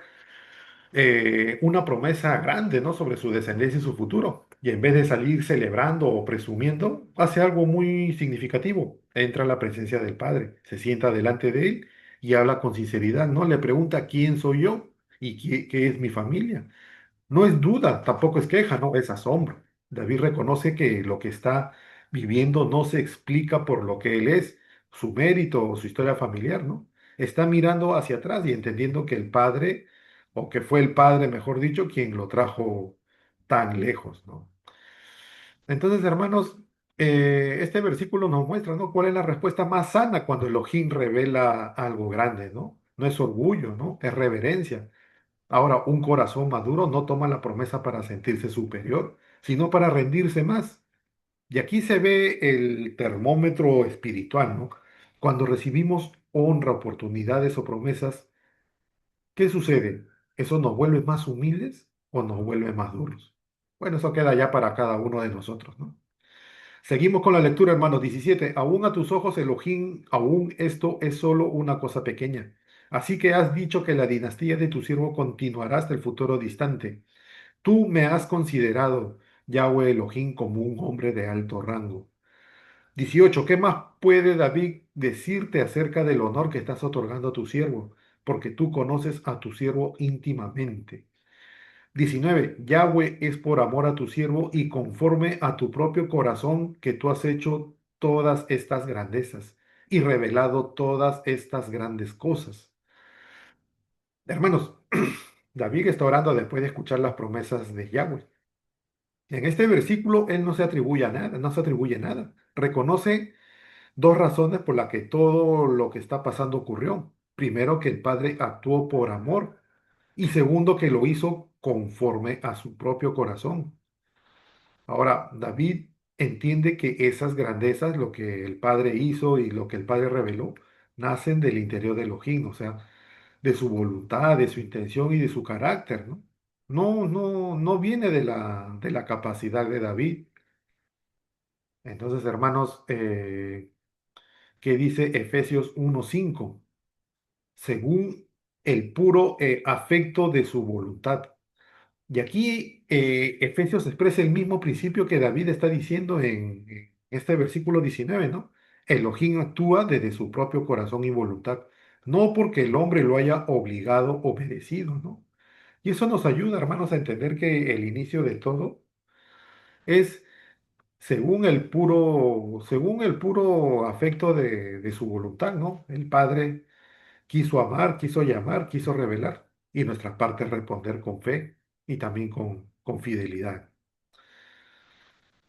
una promesa grande, ¿no? Sobre su descendencia y su futuro. Y en vez de salir celebrando o presumiendo, hace algo muy significativo. Entra a la presencia del Padre, se sienta delante de él y habla con sinceridad, ¿no? Le pregunta quién soy yo y qué es mi familia. No es duda, tampoco es queja, no, es asombro. David reconoce que lo que está viviendo no se explica por lo que él es, su mérito o su historia familiar, ¿no? Está mirando hacia atrás y entendiendo que el padre, o que fue el padre, mejor dicho, quien lo trajo tan lejos, ¿no? Entonces, hermanos, este versículo nos muestra, ¿no? ¿Cuál es la respuesta más sana cuando Elohim revela algo grande, ¿no? No es orgullo, ¿no? Es reverencia. Ahora, un corazón maduro no toma la promesa para sentirse superior, sino para rendirse más. Y aquí se ve el termómetro espiritual, ¿no? Cuando recibimos honra, oportunidades o promesas, ¿qué sucede? ¿Eso nos vuelve más humildes o nos vuelve más duros? Bueno, eso queda ya para cada uno de nosotros, ¿no? Seguimos con la lectura, hermanos. 17. Aún a tus ojos, Elohim, aún esto es solo una cosa pequeña. Así que has dicho que la dinastía de tu siervo continuará hasta el futuro distante. Tú me has considerado, Yahweh Elohim, como un hombre de alto rango. 18. ¿Qué más puede David decirte acerca del honor que estás otorgando a tu siervo? Porque tú conoces a tu siervo íntimamente. 19. Yahweh es por amor a tu siervo y conforme a tu propio corazón que tú has hecho todas estas grandezas y revelado todas estas grandes cosas. Hermanos, David está orando después de escuchar las promesas de Yahweh. En este versículo él no se atribuye a nada, no se atribuye nada. Reconoce dos razones por las que todo lo que está pasando ocurrió. Primero, que el Padre actuó por amor y segundo, que lo hizo conforme a su propio corazón. Ahora, David entiende que esas grandezas, lo que el Padre hizo y lo que el Padre reveló, nacen del interior de Elohim, o sea, de su voluntad, de su intención y de su carácter, ¿no? No viene de la capacidad de David. Entonces, hermanos, ¿qué dice Efesios 1:5? Según el puro afecto de su voluntad. Y aquí Efesios expresa el mismo principio que David está diciendo en este versículo 19, ¿no? Elohim actúa desde su propio corazón y voluntad, no porque el hombre lo haya obligado o obedecido, ¿no? Y eso nos ayuda, hermanos, a entender que el inicio de todo es según el puro afecto de su voluntad, ¿no? El Padre quiso amar, quiso llamar, quiso revelar, y nuestra parte es responder con fe y también con fidelidad.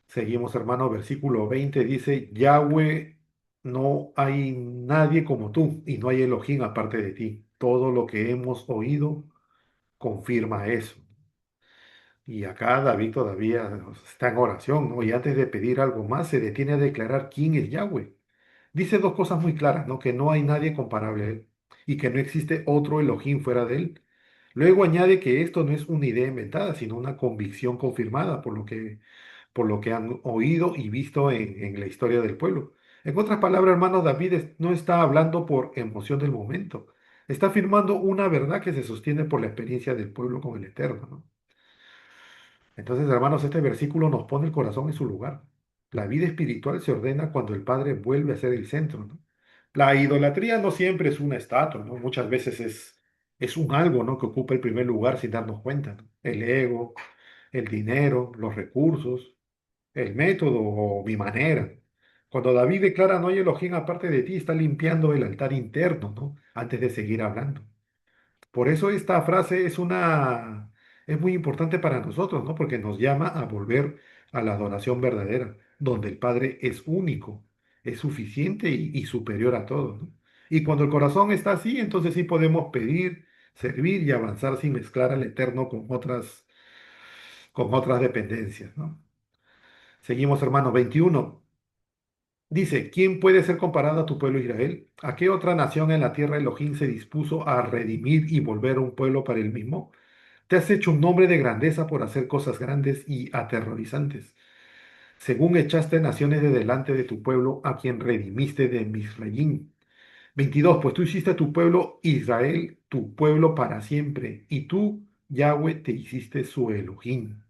Seguimos, hermano, versículo 20 dice, Yahweh, no hay nadie como tú y no hay Elohim aparte de ti. Todo lo que hemos oído confirma eso. Y acá David todavía está en oración, ¿no? Y antes de pedir algo más, se detiene a declarar quién es Yahweh. Dice dos cosas muy claras, ¿no? Que no hay nadie comparable a él y que no existe otro Elohim fuera de él. Luego añade que esto no es una idea inventada, sino una convicción confirmada por lo que han oído y visto en la historia del pueblo. En otras palabras, hermanos, David no está hablando por emoción del momento, está afirmando una verdad que se sostiene por la experiencia del pueblo con el Eterno, ¿no? Entonces, hermanos, este versículo nos pone el corazón en su lugar. La vida espiritual se ordena cuando el Padre vuelve a ser el centro, ¿no? La idolatría no siempre es una estatua, ¿no? Muchas veces es un algo, ¿no? Que ocupa el primer lugar sin darnos cuenta, ¿no? El ego, el dinero, los recursos, el método o mi manera. Cuando David declara no hay Elohim aparte de ti, está limpiando el altar interno, ¿no? Antes de seguir hablando. Por eso esta frase es muy importante para nosotros, ¿no? Porque nos llama a volver a la adoración verdadera, donde el Padre es único, es suficiente y superior a todo, ¿no? Y cuando el corazón está así, entonces sí podemos pedir, servir y avanzar sin mezclar al Eterno con otras dependencias, ¿no? Seguimos, hermano, 21. Dice, ¿quién puede ser comparado a tu pueblo Israel? ¿A qué otra nación en la tierra Elohim se dispuso a redimir y volver un pueblo para él mismo? Te has hecho un nombre de grandeza por hacer cosas grandes y aterrorizantes, según echaste naciones de delante de tu pueblo, a quien redimiste de Misraim. 22. Pues tú hiciste a tu pueblo Israel, tu pueblo para siempre, y tú, Yahweh, te hiciste su Elohim.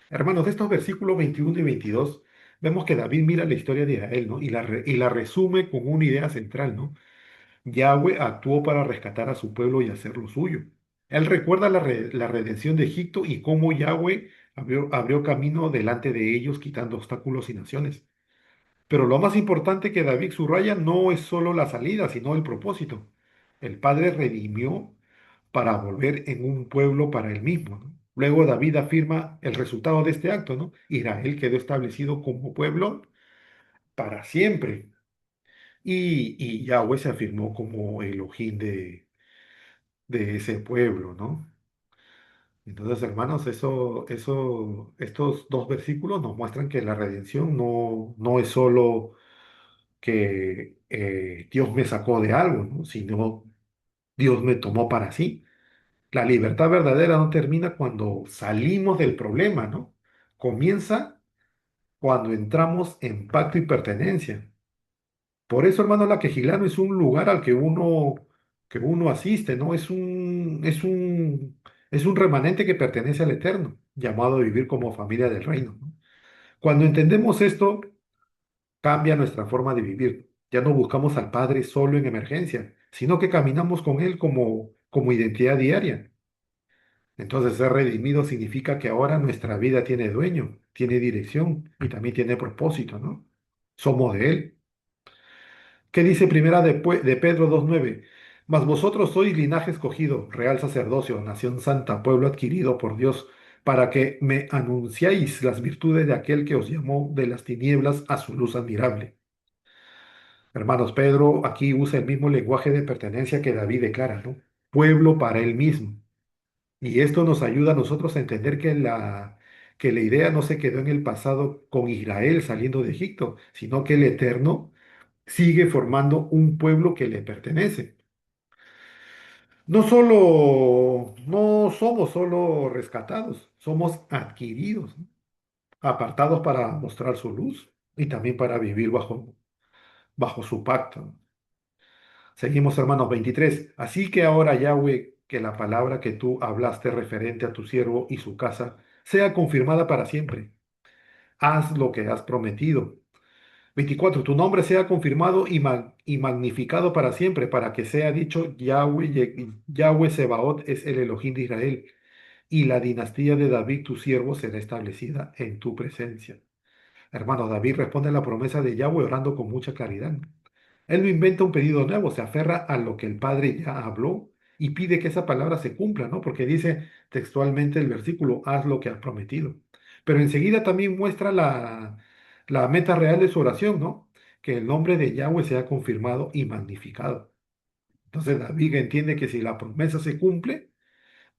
Hermanos, de estos versículos 21 y 22, vemos que David mira la historia de Israel, ¿no? Y la resume con una idea central, ¿no? Yahweh actuó para rescatar a su pueblo y hacerlo suyo. Él recuerda la redención de Egipto y cómo Yahweh abrió camino delante de ellos, quitando obstáculos y naciones. Pero lo más importante que David subraya no es solo la salida, sino el propósito. El Padre redimió para volver en un pueblo para él mismo, ¿no? Luego David afirma el resultado de este acto, ¿no? Israel quedó establecido como pueblo para siempre. Y Yahweh se afirmó como Elohim de ese pueblo, ¿no? Entonces, hermanos, estos dos versículos nos muestran que la redención no es solo que Dios me sacó de algo, ¿no? Sino Dios me tomó para sí. La libertad verdadera no termina cuando salimos del problema, ¿no? Comienza cuando entramos en pacto y pertenencia. Por eso, hermano, la Quejilá es un lugar al que uno asiste, ¿no? Es un remanente que pertenece al Eterno, llamado a vivir como familia del reino, ¿no? Cuando entendemos esto, cambia nuestra forma de vivir. Ya no buscamos al Padre solo en emergencia, sino que caminamos con Él como identidad diaria. Entonces, ser redimido significa que ahora nuestra vida tiene dueño, tiene dirección y también tiene propósito, ¿no? Somos de Él. ¿Qué dice primera de Pedro 2:9? Mas vosotros sois linaje escogido, real sacerdocio, nación santa, pueblo adquirido por Dios, para que me anunciáis las virtudes de aquel que os llamó de las tinieblas a su luz admirable. Hermanos, Pedro aquí usa el mismo lenguaje de pertenencia que David declara, ¿no? Pueblo para él mismo. Y esto nos ayuda a nosotros a entender que la idea no se quedó en el pasado con Israel saliendo de Egipto, sino que el Eterno sigue formando un pueblo que le pertenece. No somos solo rescatados, somos adquiridos, ¿no? Apartados para mostrar su luz y también para vivir bajo su pacto. Seguimos, hermanos 23. Así que ahora, Yahweh, que la palabra que tú hablaste referente a tu siervo y su casa sea confirmada para siempre. Haz lo que has prometido. 24. Tu nombre sea confirmado y magnificado para siempre, para que sea dicho Yahweh, Yahweh Sebaot es el Elohim de Israel, y la dinastía de David, tu siervo, será establecida en tu presencia. Hermano, David responde a la promesa de Yahweh orando con mucha claridad. Él no inventa un pedido nuevo, se aferra a lo que el Padre ya habló y pide que esa palabra se cumpla, ¿no? Porque dice textualmente el versículo, haz lo que has prometido. Pero enseguida también muestra la meta real de su oración, ¿no? Que el nombre de Yahweh sea confirmado y magnificado. Entonces David entiende que si la promesa se cumple,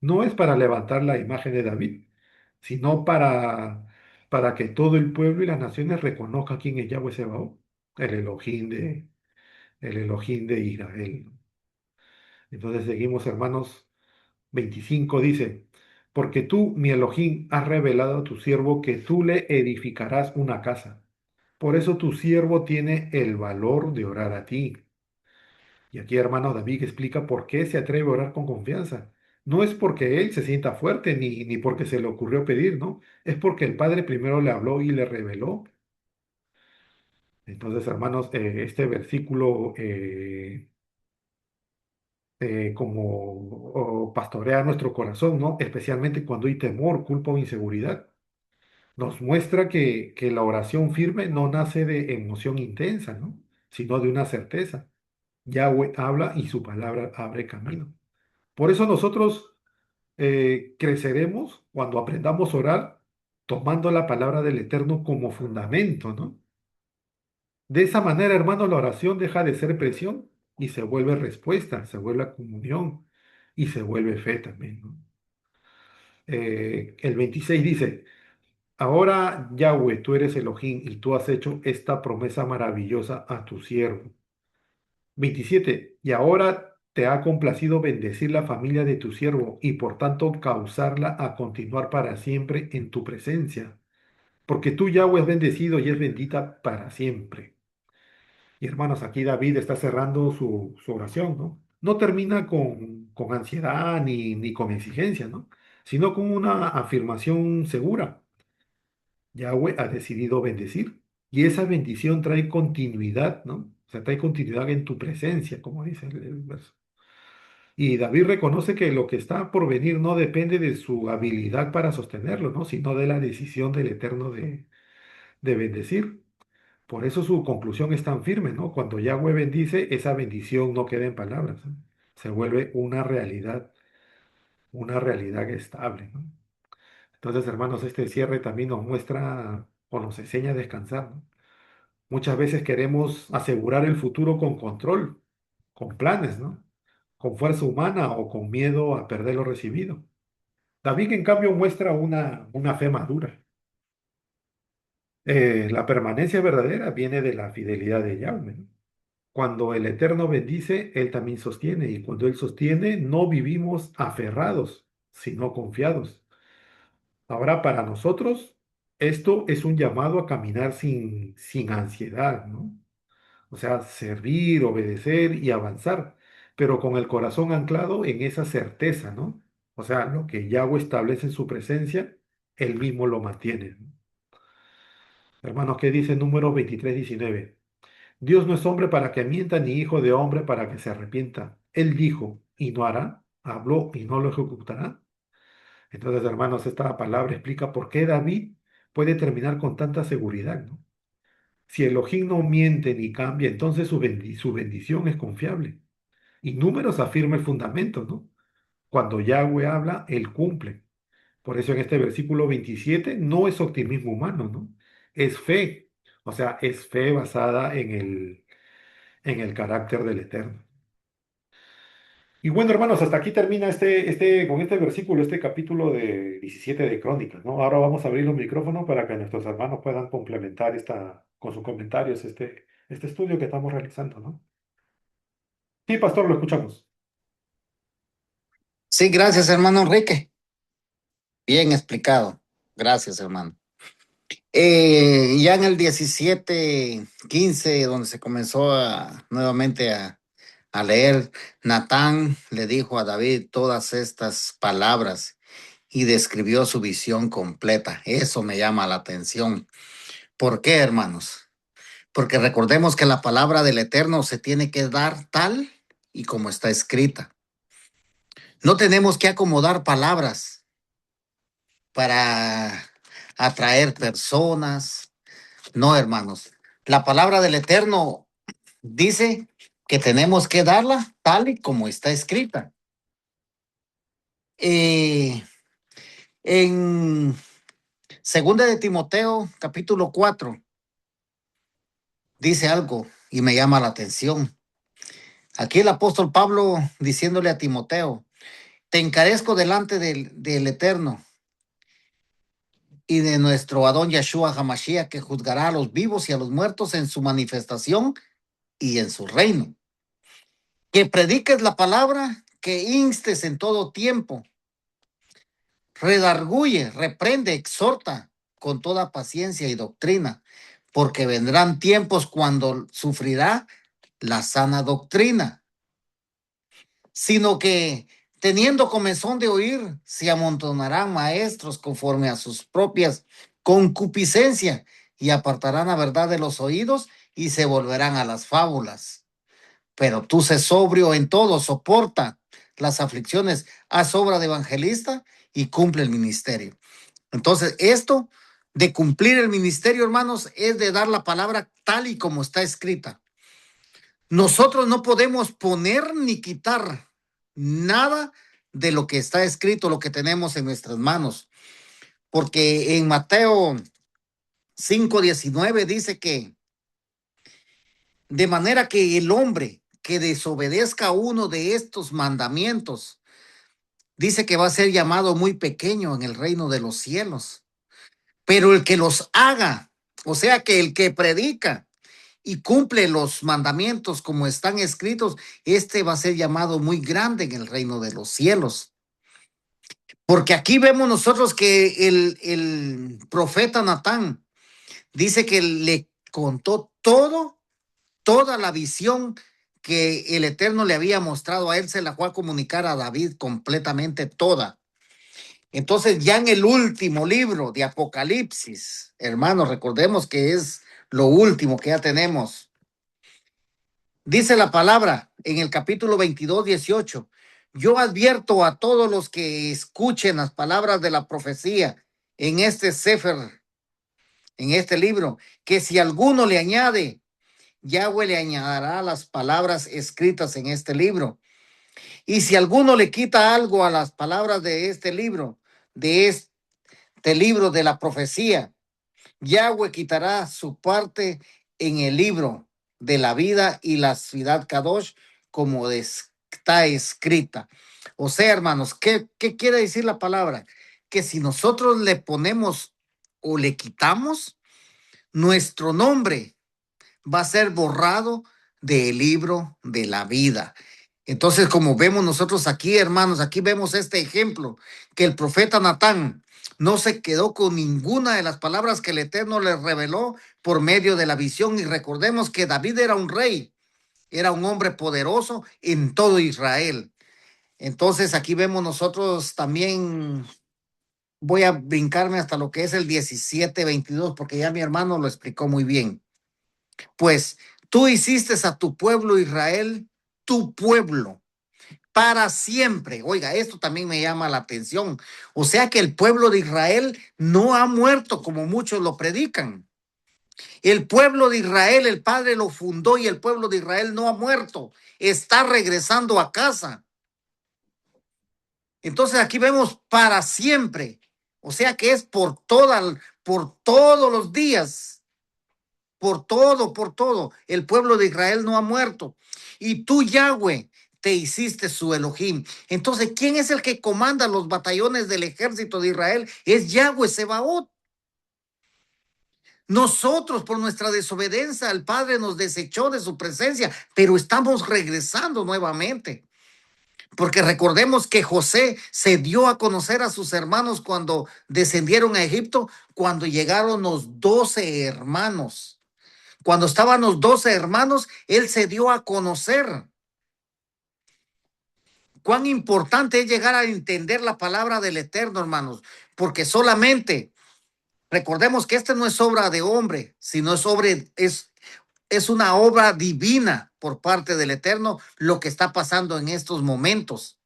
no es para levantar la imagen de David, sino para que todo el pueblo y las naciones reconozcan quién es Yahweh Sebaot, el Elohim el Elohim de Israel. Entonces seguimos, hermanos, 25 dice, porque tú, mi Elohim, has revelado a tu siervo que tú le edificarás una casa. Por eso tu siervo tiene el valor de orar a ti. Y aquí, hermano David explica por qué se atreve a orar con confianza. No es porque él se sienta fuerte ni porque se le ocurrió pedir, ¿no? Es porque el Padre primero le habló y le reveló. Entonces, hermanos, este versículo como pastorea nuestro corazón, ¿no? Especialmente cuando hay temor, culpa o inseguridad. Nos muestra que la oración firme no nace de emoción intensa, ¿no? Sino de una certeza. Yahweh habla y su palabra abre camino. Por eso nosotros creceremos cuando aprendamos a orar tomando la palabra del Eterno como fundamento, ¿no? De esa manera, hermanos, la oración deja de ser presión y se vuelve respuesta, se vuelve comunión y se vuelve fe también, ¿no? El 26 dice, ahora Yahweh, tú eres Elohim y tú has hecho esta promesa maravillosa a tu siervo. 27. Y ahora te ha complacido bendecir la familia de tu siervo y por tanto causarla a continuar para siempre en tu presencia. Porque tú, Yahweh, es bendecido y es bendita para siempre. Y hermanos, aquí David está cerrando su oración, ¿no? No termina con ansiedad ni con exigencia, ¿no? Sino con una afirmación segura. Yahweh ha decidido bendecir y esa bendición trae continuidad, ¿no? O sea, trae continuidad en tu presencia, como dice el verso. Y David reconoce que lo que está por venir no depende de su habilidad para sostenerlo, ¿no? Sino de la decisión del Eterno de bendecir. Por eso su conclusión es tan firme, ¿no? Cuando Yahweh bendice, esa bendición no queda en palabras, ¿no? Se vuelve una realidad estable, ¿no? Entonces, hermanos, este cierre también nos muestra o nos enseña a descansar, ¿no? Muchas veces queremos asegurar el futuro con control, con planes, ¿no? Con fuerza humana o con miedo a perder lo recibido. David, en cambio, muestra una fe madura. La permanencia verdadera viene de la fidelidad de Yahweh, ¿no? Cuando el Eterno bendice, Él también sostiene. Y cuando Él sostiene, no vivimos aferrados, sino confiados. Ahora, para nosotros, esto es un llamado a caminar sin ansiedad, ¿no? O sea, servir, obedecer y avanzar, pero con el corazón anclado en esa certeza, ¿no? O sea, lo que Yahweh establece en su presencia, Él mismo lo mantiene, ¿no? Hermanos, ¿qué dice Números 23:19? Dios no es hombre para que mienta, ni hijo de hombre para que se arrepienta. Él dijo y no hará, habló y no lo ejecutará. Entonces, hermanos, esta palabra explica por qué David puede terminar con tanta seguridad, ¿no? Si Elohim no miente ni cambia, entonces su bendición es confiable. Y Números afirma el fundamento, ¿no? Cuando Yahweh habla, Él cumple. Por eso en este versículo 27 no es optimismo humano, ¿no? Es fe. O sea, es fe basada en el carácter del Eterno. Y bueno, hermanos, hasta aquí termina con este versículo, este capítulo de 17 de Crónicas, ¿no? Ahora vamos a abrir los micrófonos para que nuestros hermanos puedan complementar con sus comentarios este estudio que estamos realizando, ¿no? Sí, pastor, lo escuchamos. Sí, gracias, hermano Enrique. Bien explicado. Gracias, hermano. Ya en el 17:15, donde se comenzó nuevamente a leer, Natán le dijo a David todas estas palabras y describió su visión completa. Eso me llama la atención. ¿Por qué, hermanos? Porque recordemos que la palabra del Eterno se tiene que dar tal y como está escrita. No tenemos que acomodar palabras para atraer personas. No, hermanos. La palabra del Eterno dice que tenemos que darla tal y como está escrita. En segunda de Timoteo, capítulo 4, dice algo y me llama la atención. Aquí el apóstol Pablo diciéndole a Timoteo, te encarezco delante del Eterno y de nuestro Adón Yahshua Hamashiach, que juzgará a los vivos y a los muertos en su manifestación y en su reino. Que prediques la palabra, que instes en todo tiempo, redarguye, reprende, exhorta con toda paciencia y doctrina, porque vendrán tiempos cuando sufrirá la sana doctrina, sino que teniendo comezón de oír, se amontonarán maestros conforme a sus propias concupiscencias y apartarán la verdad de los oídos y se volverán a las fábulas. Pero tú sé sobrio en todo, soporta las aflicciones, haz obra de evangelista y cumple el ministerio. Entonces, esto de cumplir el ministerio, hermanos, es de dar la palabra tal y como está escrita. Nosotros no podemos poner ni quitar nada de lo que está escrito, lo que tenemos en nuestras manos. Porque en Mateo 5:19 dice que de manera que el hombre que desobedezca uno de estos mandamientos, dice que va a ser llamado muy pequeño en el reino de los cielos. Pero el que los haga, o sea que el que predica y cumple los mandamientos como están escritos, este va a ser llamado muy grande en el reino de los cielos. Porque aquí vemos nosotros que el profeta Natán dice que le contó toda la visión que el Eterno le había mostrado a él, se la fue a comunicar a David completamente toda. Entonces, ya en el último libro de Apocalipsis, hermanos, recordemos que es lo último que ya tenemos. Dice la palabra en el capítulo 22:18. Yo advierto a todos los que escuchen las palabras de la profecía en este Sefer, en este libro, que si alguno le añade, Yahweh le añadirá las palabras escritas en este libro. Y si alguno le quita algo a las palabras de este libro de la profecía, Yahweh quitará su parte en el libro de la vida y la ciudad Kadosh, como está escrita. O sea, hermanos, ¿qué quiere decir la palabra? Que si nosotros le ponemos o le quitamos, nuestro nombre va a ser borrado del libro de la vida. Entonces, como vemos nosotros aquí, hermanos, aquí vemos este ejemplo, que el profeta Natán no se quedó con ninguna de las palabras que el Eterno le reveló por medio de la visión. Y recordemos que David era un rey, era un hombre poderoso en todo Israel. Entonces, aquí vemos nosotros también, voy a brincarme hasta lo que es el 17:22, porque ya mi hermano lo explicó muy bien. Pues tú hiciste a tu pueblo Israel, tu pueblo, para siempre. Oiga, esto también me llama la atención. O sea que el pueblo de Israel no ha muerto como muchos lo predican. El pueblo de Israel, el Padre lo fundó y el pueblo de Israel no ha muerto. Está regresando a casa. Entonces aquí vemos para siempre. O sea que es por todos los días. Por todo. El pueblo de Israel no ha muerto. Y tú, Yahweh, te hiciste su Elohim. Entonces, ¿quién es el que comanda los batallones del ejército de Israel? Es Yahweh Sebaot. Nosotros, por nuestra desobediencia, el Padre nos desechó de su presencia, pero estamos regresando nuevamente. Porque recordemos que José se dio a conocer a sus hermanos cuando descendieron a Egipto, cuando llegaron los 12 hermanos. Cuando estaban los 12 hermanos, él se dio a conocer. Cuán importante es llegar a entender la palabra del Eterno, hermanos, porque solamente recordemos que esta no es obra de hombre, sino es una obra divina por parte del Eterno lo que está pasando en estos momentos.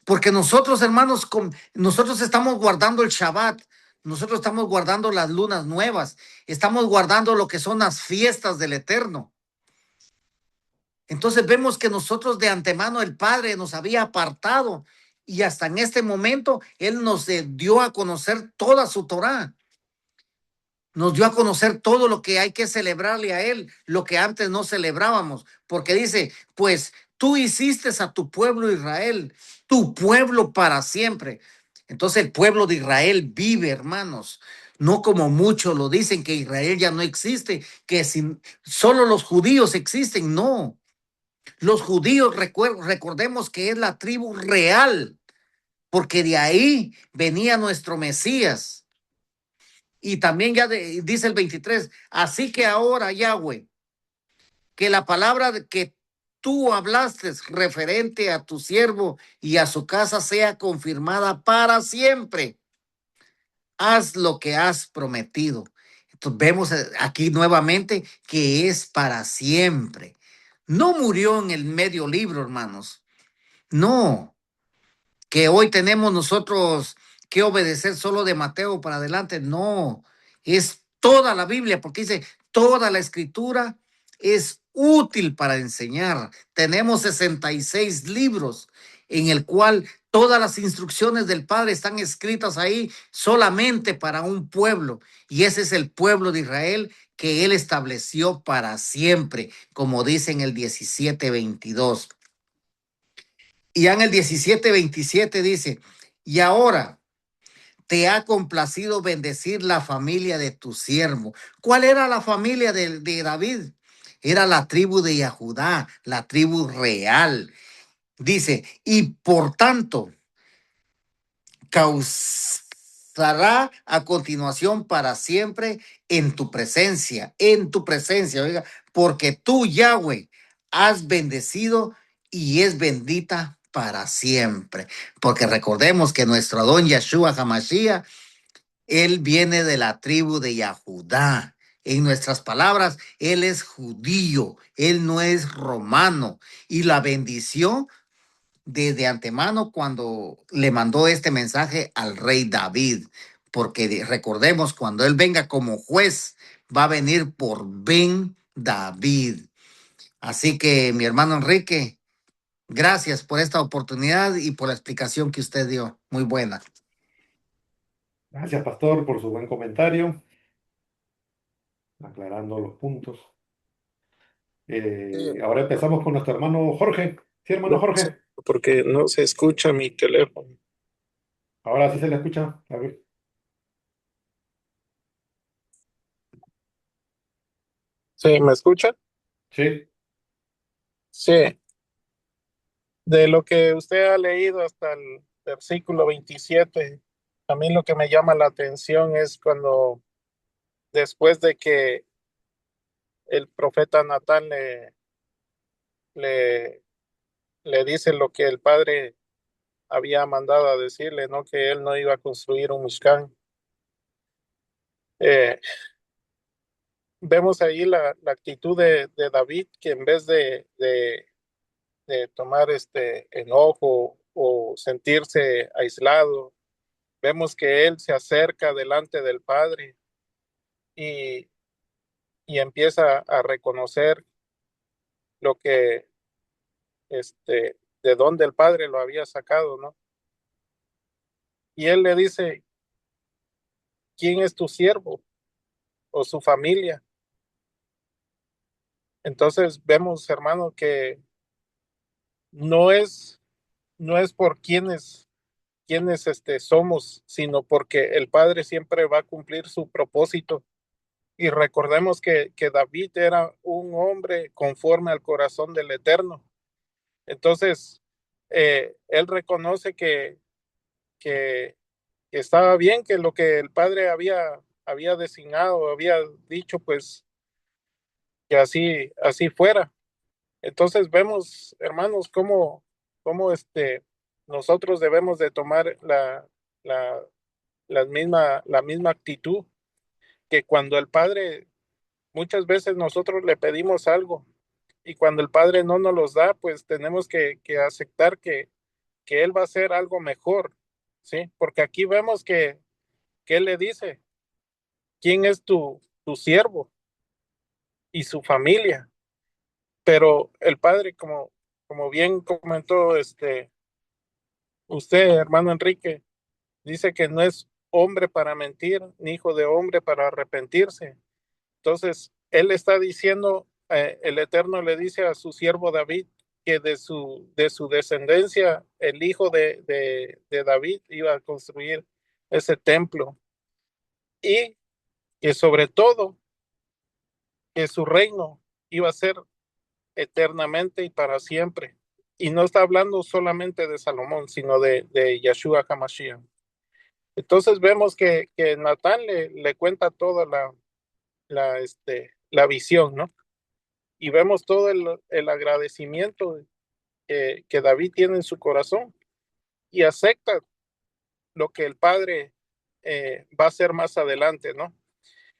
Porque nosotros, hermanos, nosotros estamos guardando el Shabbat, nosotros estamos guardando las lunas nuevas, estamos guardando lo que son las fiestas del Eterno. Entonces vemos que nosotros de antemano el Padre nos había apartado y hasta en este momento Él nos dio a conocer toda su Torá. Nos dio a conocer todo lo que hay que celebrarle a Él, lo que antes no celebrábamos, porque dice, pues tú hiciste a tu pueblo Israel, tu pueblo para siempre. Entonces el pueblo de Israel vive, hermanos, no como muchos lo dicen, que Israel ya no existe, que solo los judíos existen, no. Los judíos, recordemos que es la tribu real, porque de ahí venía nuestro Mesías. Y también ya dice el 23, así que ahora, Yahweh, que la palabra que tú hablaste referente a tu siervo y a su casa sea confirmada para siempre. Haz lo que has prometido. Entonces vemos aquí nuevamente que es para siempre. No murió en el medio libro, hermanos. No, que hoy tenemos nosotros que obedecer solo de Mateo para adelante. No, es toda la Biblia, porque dice, toda la escritura es útil para enseñar. Tenemos 66 libros en el cual todas las instrucciones del Padre están escritas ahí solamente para un pueblo. Y ese es el pueblo de Israel que Él estableció para siempre, como dice en el 17:22. Y ya en el 17:27 dice, y ahora te ha complacido bendecir la familia de tu siervo. ¿Cuál era la familia de David? Era la tribu de Yahudá, la tribu real. Dice, y por tanto, causará a continuación para siempre en tu presencia, oiga, porque tú, Yahweh, has bendecido y es bendita para siempre. Porque recordemos que nuestro Adón Yahshua Hamashiach, él viene de la tribu de Yahudá. En nuestras palabras, él es judío, él no es romano. Y la bendición desde antemano cuando le mandó este mensaje al rey David, porque recordemos, cuando él venga como juez, va a venir por Ben David. Así que, mi hermano Enrique, gracias por esta oportunidad y por la explicación que usted dio. Muy buena. Gracias, pastor, por su buen comentario, aclarando los puntos. Ahora empezamos con nuestro hermano Jorge. Sí, hermano No, Jorge. porque no se escucha mi teléfono. Ahora sí se le escucha. A ver. ¿Sí, me escucha? Sí. Sí. De lo que usted ha leído hasta el versículo 27, a mí lo que me llama la atención es cuando después de que el profeta Natán le, le dice lo que el padre había mandado a decirle, ¿no? Que él no iba a construir un Mishkan. Eh, Vemos ahí la actitud de David, que en vez de tomar este enojo o sentirse aislado, vemos que él se acerca delante del Padre y, y empieza a reconocer lo que, de dónde el Padre lo había sacado, ¿no? Y él le dice, ¿quién es tu siervo o su familia? Entonces vemos, hermano, que no es, no es por quienes somos, sino porque el Padre siempre va a cumplir su propósito. Y recordemos que David era un hombre conforme al corazón del Eterno. Entonces, él reconoce que estaba bien, que lo que el Padre había designado, había dicho, pues que así fuera. Entonces vemos, hermanos, cómo nosotros debemos de tomar la, la misma actitud, que cuando el Padre, muchas veces nosotros le pedimos algo y cuando el Padre no nos los da, pues tenemos que aceptar que Él va a hacer algo mejor, ¿sí? Porque aquí vemos que Él le dice, ¿quién es tu siervo y su familia? Pero el Padre, como bien comentó usted, hermano Enrique, dice que no es hombre para mentir, ni hijo de hombre para arrepentirse. Entonces, él está diciendo, el Eterno le dice a su siervo David que de su descendencia, el hijo de David iba a construir ese templo y que sobre todo, que su reino iba a ser eternamente y para siempre. Y no está hablando solamente de Salomón, sino de Yeshua HaMashiach. Entonces vemos que Natán le cuenta toda la visión, ¿no? Y vemos todo el agradecimiento que David tiene en su corazón y acepta lo que el Padre va a hacer más adelante, ¿no?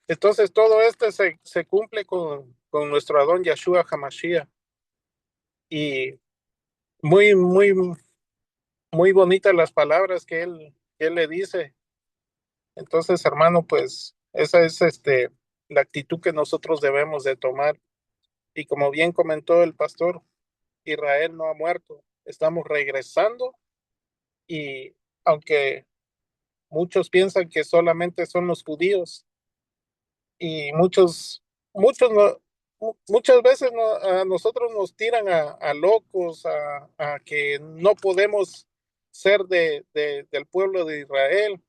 Entonces todo esto se cumple con nuestro Adón Yeshua HaMashiach y muy, muy, muy bonitas las palabras que él le dice. Entonces, hermano, pues esa es la actitud que nosotros debemos de tomar. Y como bien comentó el pastor, Israel no ha muerto. Estamos regresando y aunque muchos piensan que solamente son los judíos y muchas veces a nosotros nos tiran a locos, a que no podemos ser del pueblo de Israel,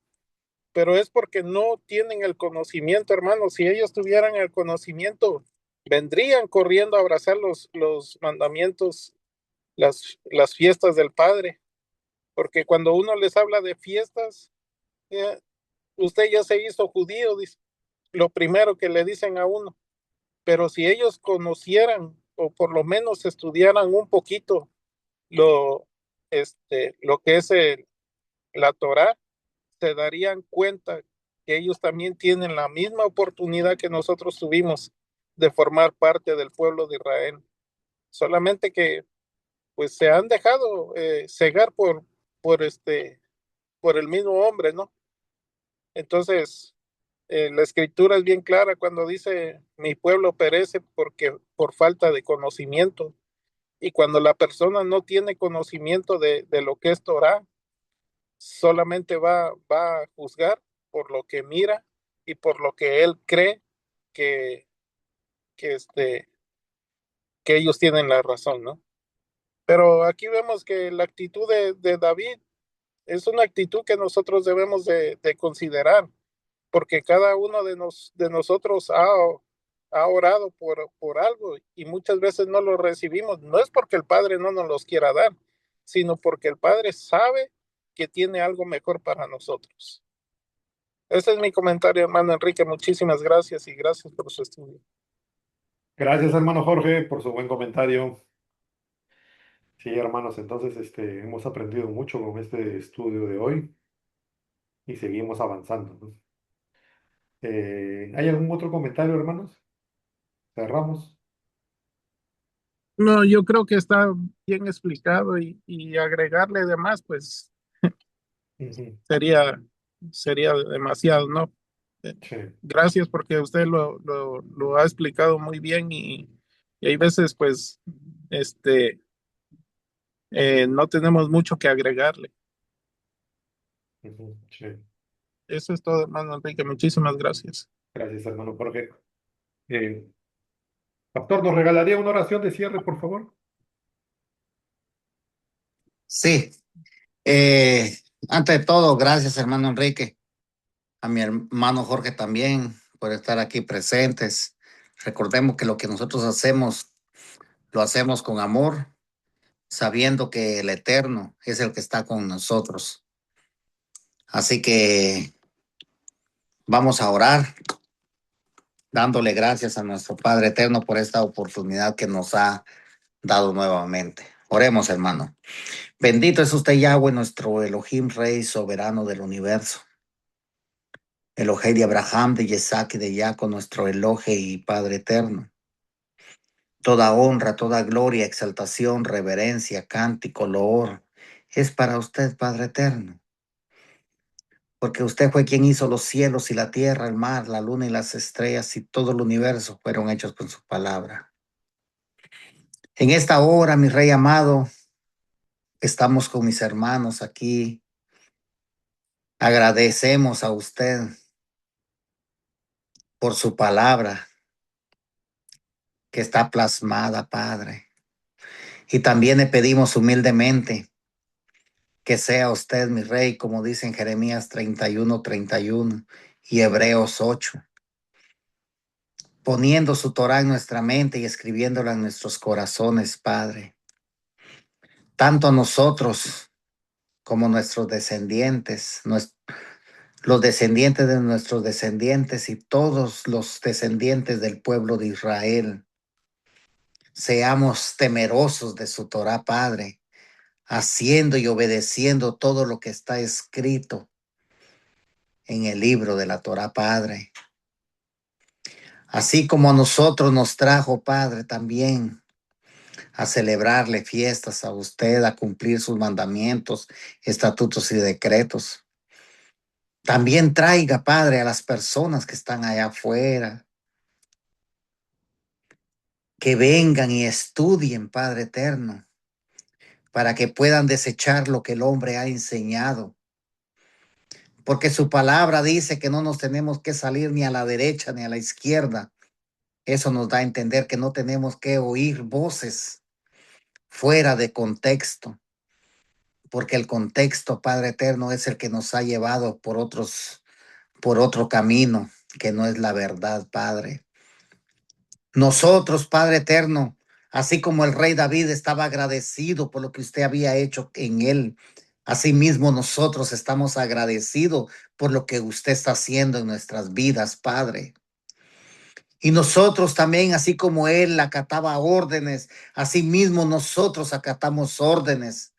pero es porque no tienen el conocimiento, hermanos. Si ellos tuvieran el conocimiento, vendrían corriendo a abrazar los mandamientos, las fiestas del Padre, porque cuando uno les habla de fiestas, eh, usted ya se hizo judío, dice, lo primero que le dicen a uno, pero si ellos conocieran o por lo menos estudiaran un poquito lo, lo que es la Torá, se darían cuenta que ellos también tienen la misma oportunidad que nosotros tuvimos de formar parte del pueblo de Israel. Solamente que pues se han dejado cegar por por el mismo hombre, ¿no? Entonces, la escritura es bien clara cuando dice, mi pueblo perece por falta de conocimiento. Y cuando la persona no tiene conocimiento de lo que es Torah, solamente va a juzgar por lo que mira y por lo que él cree que, que, este, que ellos tienen la razón, ¿no? Pero aquí vemos que la actitud de David es una actitud que nosotros debemos de considerar, porque cada uno de nosotros ha orado por algo y muchas veces no lo recibimos. No es porque el Padre no nos los quiera dar, sino porque el Padre sabe que tiene algo mejor para nosotros. Ese es mi comentario, hermano Enrique. Muchísimas gracias y gracias por su estudio. Gracias, hermano Jorge, por su buen comentario. Sí, hermanos, entonces hemos aprendido mucho con este estudio de hoy y seguimos avanzando, ¿no? ¿Hay algún otro comentario, hermanos? Cerramos. No, yo creo que está bien explicado y agregarle demás, pues Ujú. sería, sería demasiado, ¿no? Eh, Sí, Gracias porque usted lo ha explicado muy bien y hay veces, pues, este, no tenemos mucho que agregarle. ujú, sí. Eso es todo, hermano Enrique. Muchísimas gracias. Gracias, hermano Jorge. Eh, Pastor, ¿nos regalaría una oración de cierre, por favor? Sí, eh, ante todo, gracias, hermano Enrique, a mi hermano Jorge también por estar aquí presentes. Recordemos que lo que nosotros hacemos, lo hacemos con amor, sabiendo que el Eterno es el que está con nosotros. Así que vamos a orar, dándole gracias a nuestro Padre Eterno por esta oportunidad que nos ha dado nuevamente. Oremos, hermano. Bendito es usted, Yahweh, nuestro Elohim, Rey soberano del universo. Elohei de Abraham, de Isaac y de Jacob, nuestro Elohe y Padre eterno. Toda honra, toda gloria, exaltación, reverencia, cántico, loor, es para usted, Padre eterno. Porque usted fue quien hizo los cielos y la tierra, el mar, la luna y las estrellas, y todo el universo fueron hechos con su palabra. En esta hora, mi Rey amado, estamos con mis hermanos aquí. Agradecemos a usted por su palabra que está plasmada, Padre. Y también le pedimos humildemente que sea usted, mi Rey, como dice en Jeremías 31:31 y Hebreos 8, poniendo su Torah en nuestra mente y escribiéndola en nuestros corazones, Padre. Tanto a nosotros como nuestros descendientes, los descendientes de nuestros descendientes y todos los descendientes del pueblo de Israel. Seamos temerosos de su Torah, Padre, haciendo y obedeciendo todo lo que está escrito en el libro de la Torah, Padre. Así como a nosotros nos trajo, Padre, también a celebrarle fiestas a usted, a cumplir sus mandamientos, estatutos y decretos. También traiga, Padre, a las personas que están allá afuera, que vengan y estudien, Padre eterno, para que puedan desechar lo que el hombre ha enseñado. Porque su palabra dice que no nos tenemos que salir ni a la derecha ni a la izquierda. Eso nos da a entender que no tenemos que oír voces fuera de contexto, porque el contexto, Padre eterno, es el que nos ha llevado por otro camino que no es la verdad, Padre. Nosotros, Padre eterno, así como el rey David estaba agradecido por lo que usted había hecho en él, asimismo nosotros estamos agradecidos por lo que usted está haciendo en nuestras vidas, Padre. Y nosotros también, así como él acataba órdenes, asimismo nosotros acatamos órdenes,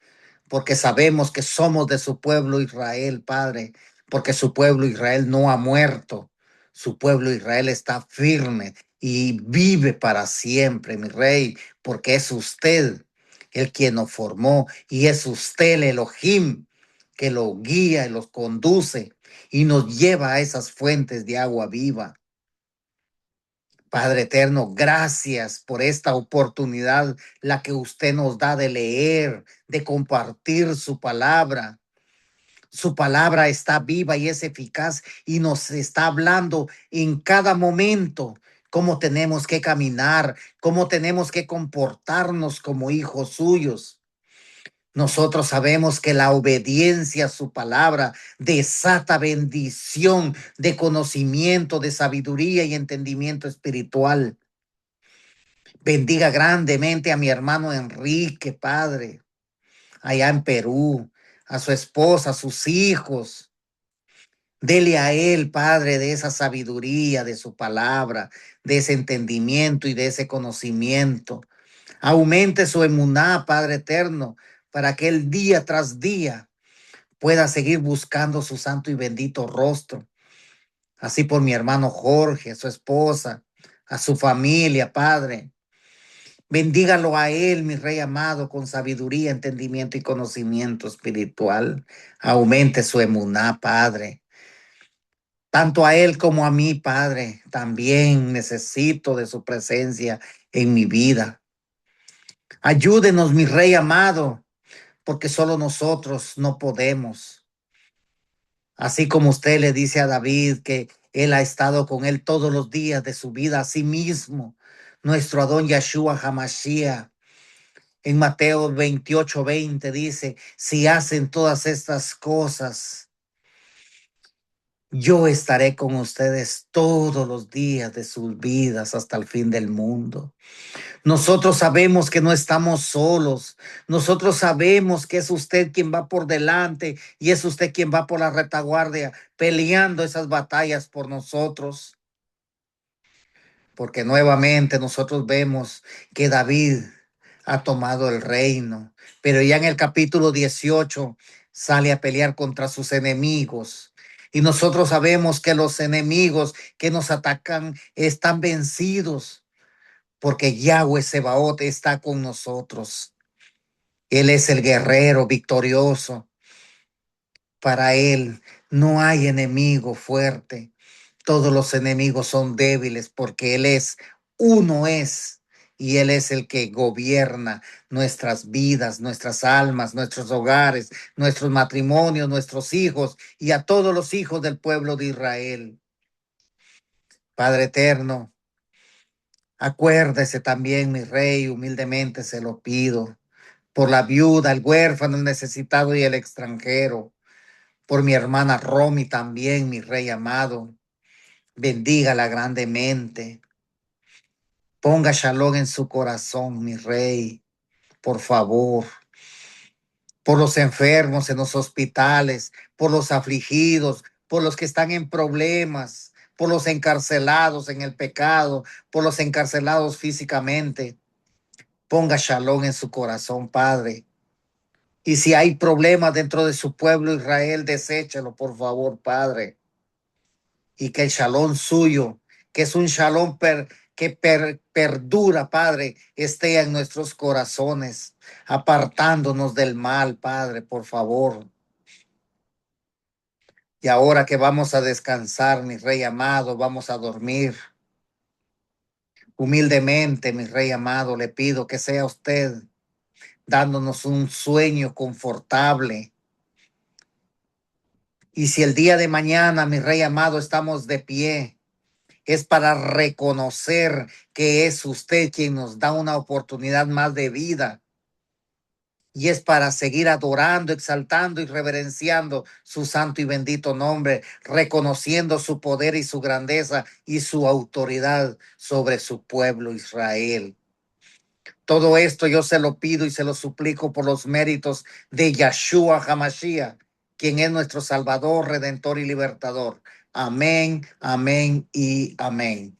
porque sabemos que somos de su pueblo Israel, Padre, porque su pueblo Israel no ha muerto, su pueblo Israel está firme y vive para siempre, mi Rey, porque es usted el quien nos formó y es usted el Elohim que lo guía y los conduce y nos lleva a esas fuentes de agua viva. Padre eterno, gracias por esta oportunidad, la que usted nos da de leer, de compartir su palabra. Su palabra está viva y es eficaz y nos está hablando en cada momento cómo tenemos que caminar, cómo tenemos que comportarnos como hijos suyos. Nosotros sabemos que la obediencia a su palabra desata bendición de conocimiento, de sabiduría y entendimiento espiritual. Bendiga grandemente a mi hermano Enrique, Padre, allá en Perú, a su esposa, a sus hijos. Dele a él, Padre, de esa sabiduría, de su palabra, de ese entendimiento y de ese conocimiento. Aumente su emuná, Padre eterno, para que él día tras día pueda seguir buscando su santo y bendito rostro. Así por mi hermano Jorge, a su esposa, a su familia, Padre. Bendígalo a él, mi Rey amado, con sabiduría, entendimiento y conocimiento espiritual. Aumente su emuná, Padre. Tanto a él como a mí, Padre, también necesito de su presencia en mi vida. Ayúdenos, mi Rey amado, porque solo nosotros no podemos. Así como usted le dice a David que él ha estado con él todos los días de su vida, así mismo, nuestro Adón Yahshua Hamashiach, En Mateo 28:20 dice, si hacen todas estas cosas, yo estaré con ustedes todos los días de sus vidas hasta el fin del mundo. Nosotros sabemos que no estamos solos. Nosotros sabemos que es usted quien va por delante y es usted quien va por la retaguardia peleando esas batallas por nosotros. Porque nuevamente nosotros vemos que David ha tomado el reino, pero ya en el capítulo 18 sale a pelear contra sus enemigos. Y nosotros sabemos que los enemigos que nos atacan están vencidos porque Yahweh Sebaot está con nosotros. Él es el guerrero victorioso. Para él no hay enemigo fuerte. Todos los enemigos son débiles porque él es, uno es, y él es el que gobierna nuestras vidas, nuestras almas, nuestros hogares, nuestros matrimonios, nuestros hijos y a todos los hijos del pueblo de Israel. Padre eterno, acuérdese también, mi rey, humildemente se lo pido, por la viuda, el huérfano, el necesitado y el extranjero, por mi hermana Romy también, mi rey amado. Bendígala grandemente. Ponga shalom en su corazón, mi rey, por favor. Por los enfermos en los hospitales, por los afligidos, por los que están en problemas, por los encarcelados en el pecado, por los encarcelados físicamente. Ponga shalom en su corazón, Padre. Y si hay problemas dentro de su pueblo Israel, deséchelo, por favor, Padre. Y que el shalom suyo, que es un shalom que perdura, Padre, esté en nuestros corazones, apartándonos del mal, Padre, por favor. Y ahora que vamos a descansar, mi Rey amado, vamos a dormir. Humildemente, mi Rey amado, le pido que sea usted dándonos un sueño confortable. Y si el día de mañana, mi Rey amado, estamos de pie, es para reconocer que es usted quien nos da una oportunidad más de vida. Y es para seguir adorando, exaltando y reverenciando su santo y bendito nombre, reconociendo su poder y su grandeza y su autoridad sobre su pueblo Israel. Todo esto yo se lo pido y se lo suplico por los méritos de Yahshua HaMashiach, quien es nuestro Salvador, Redentor y Libertador. Amén, amén y amén.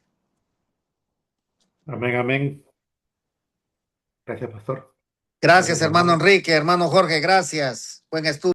Amén, amén. Gracias, pastor. Gracias, Gracias, hermano hermano. Enrique, hermano Jorge, gracias. Buen estudio.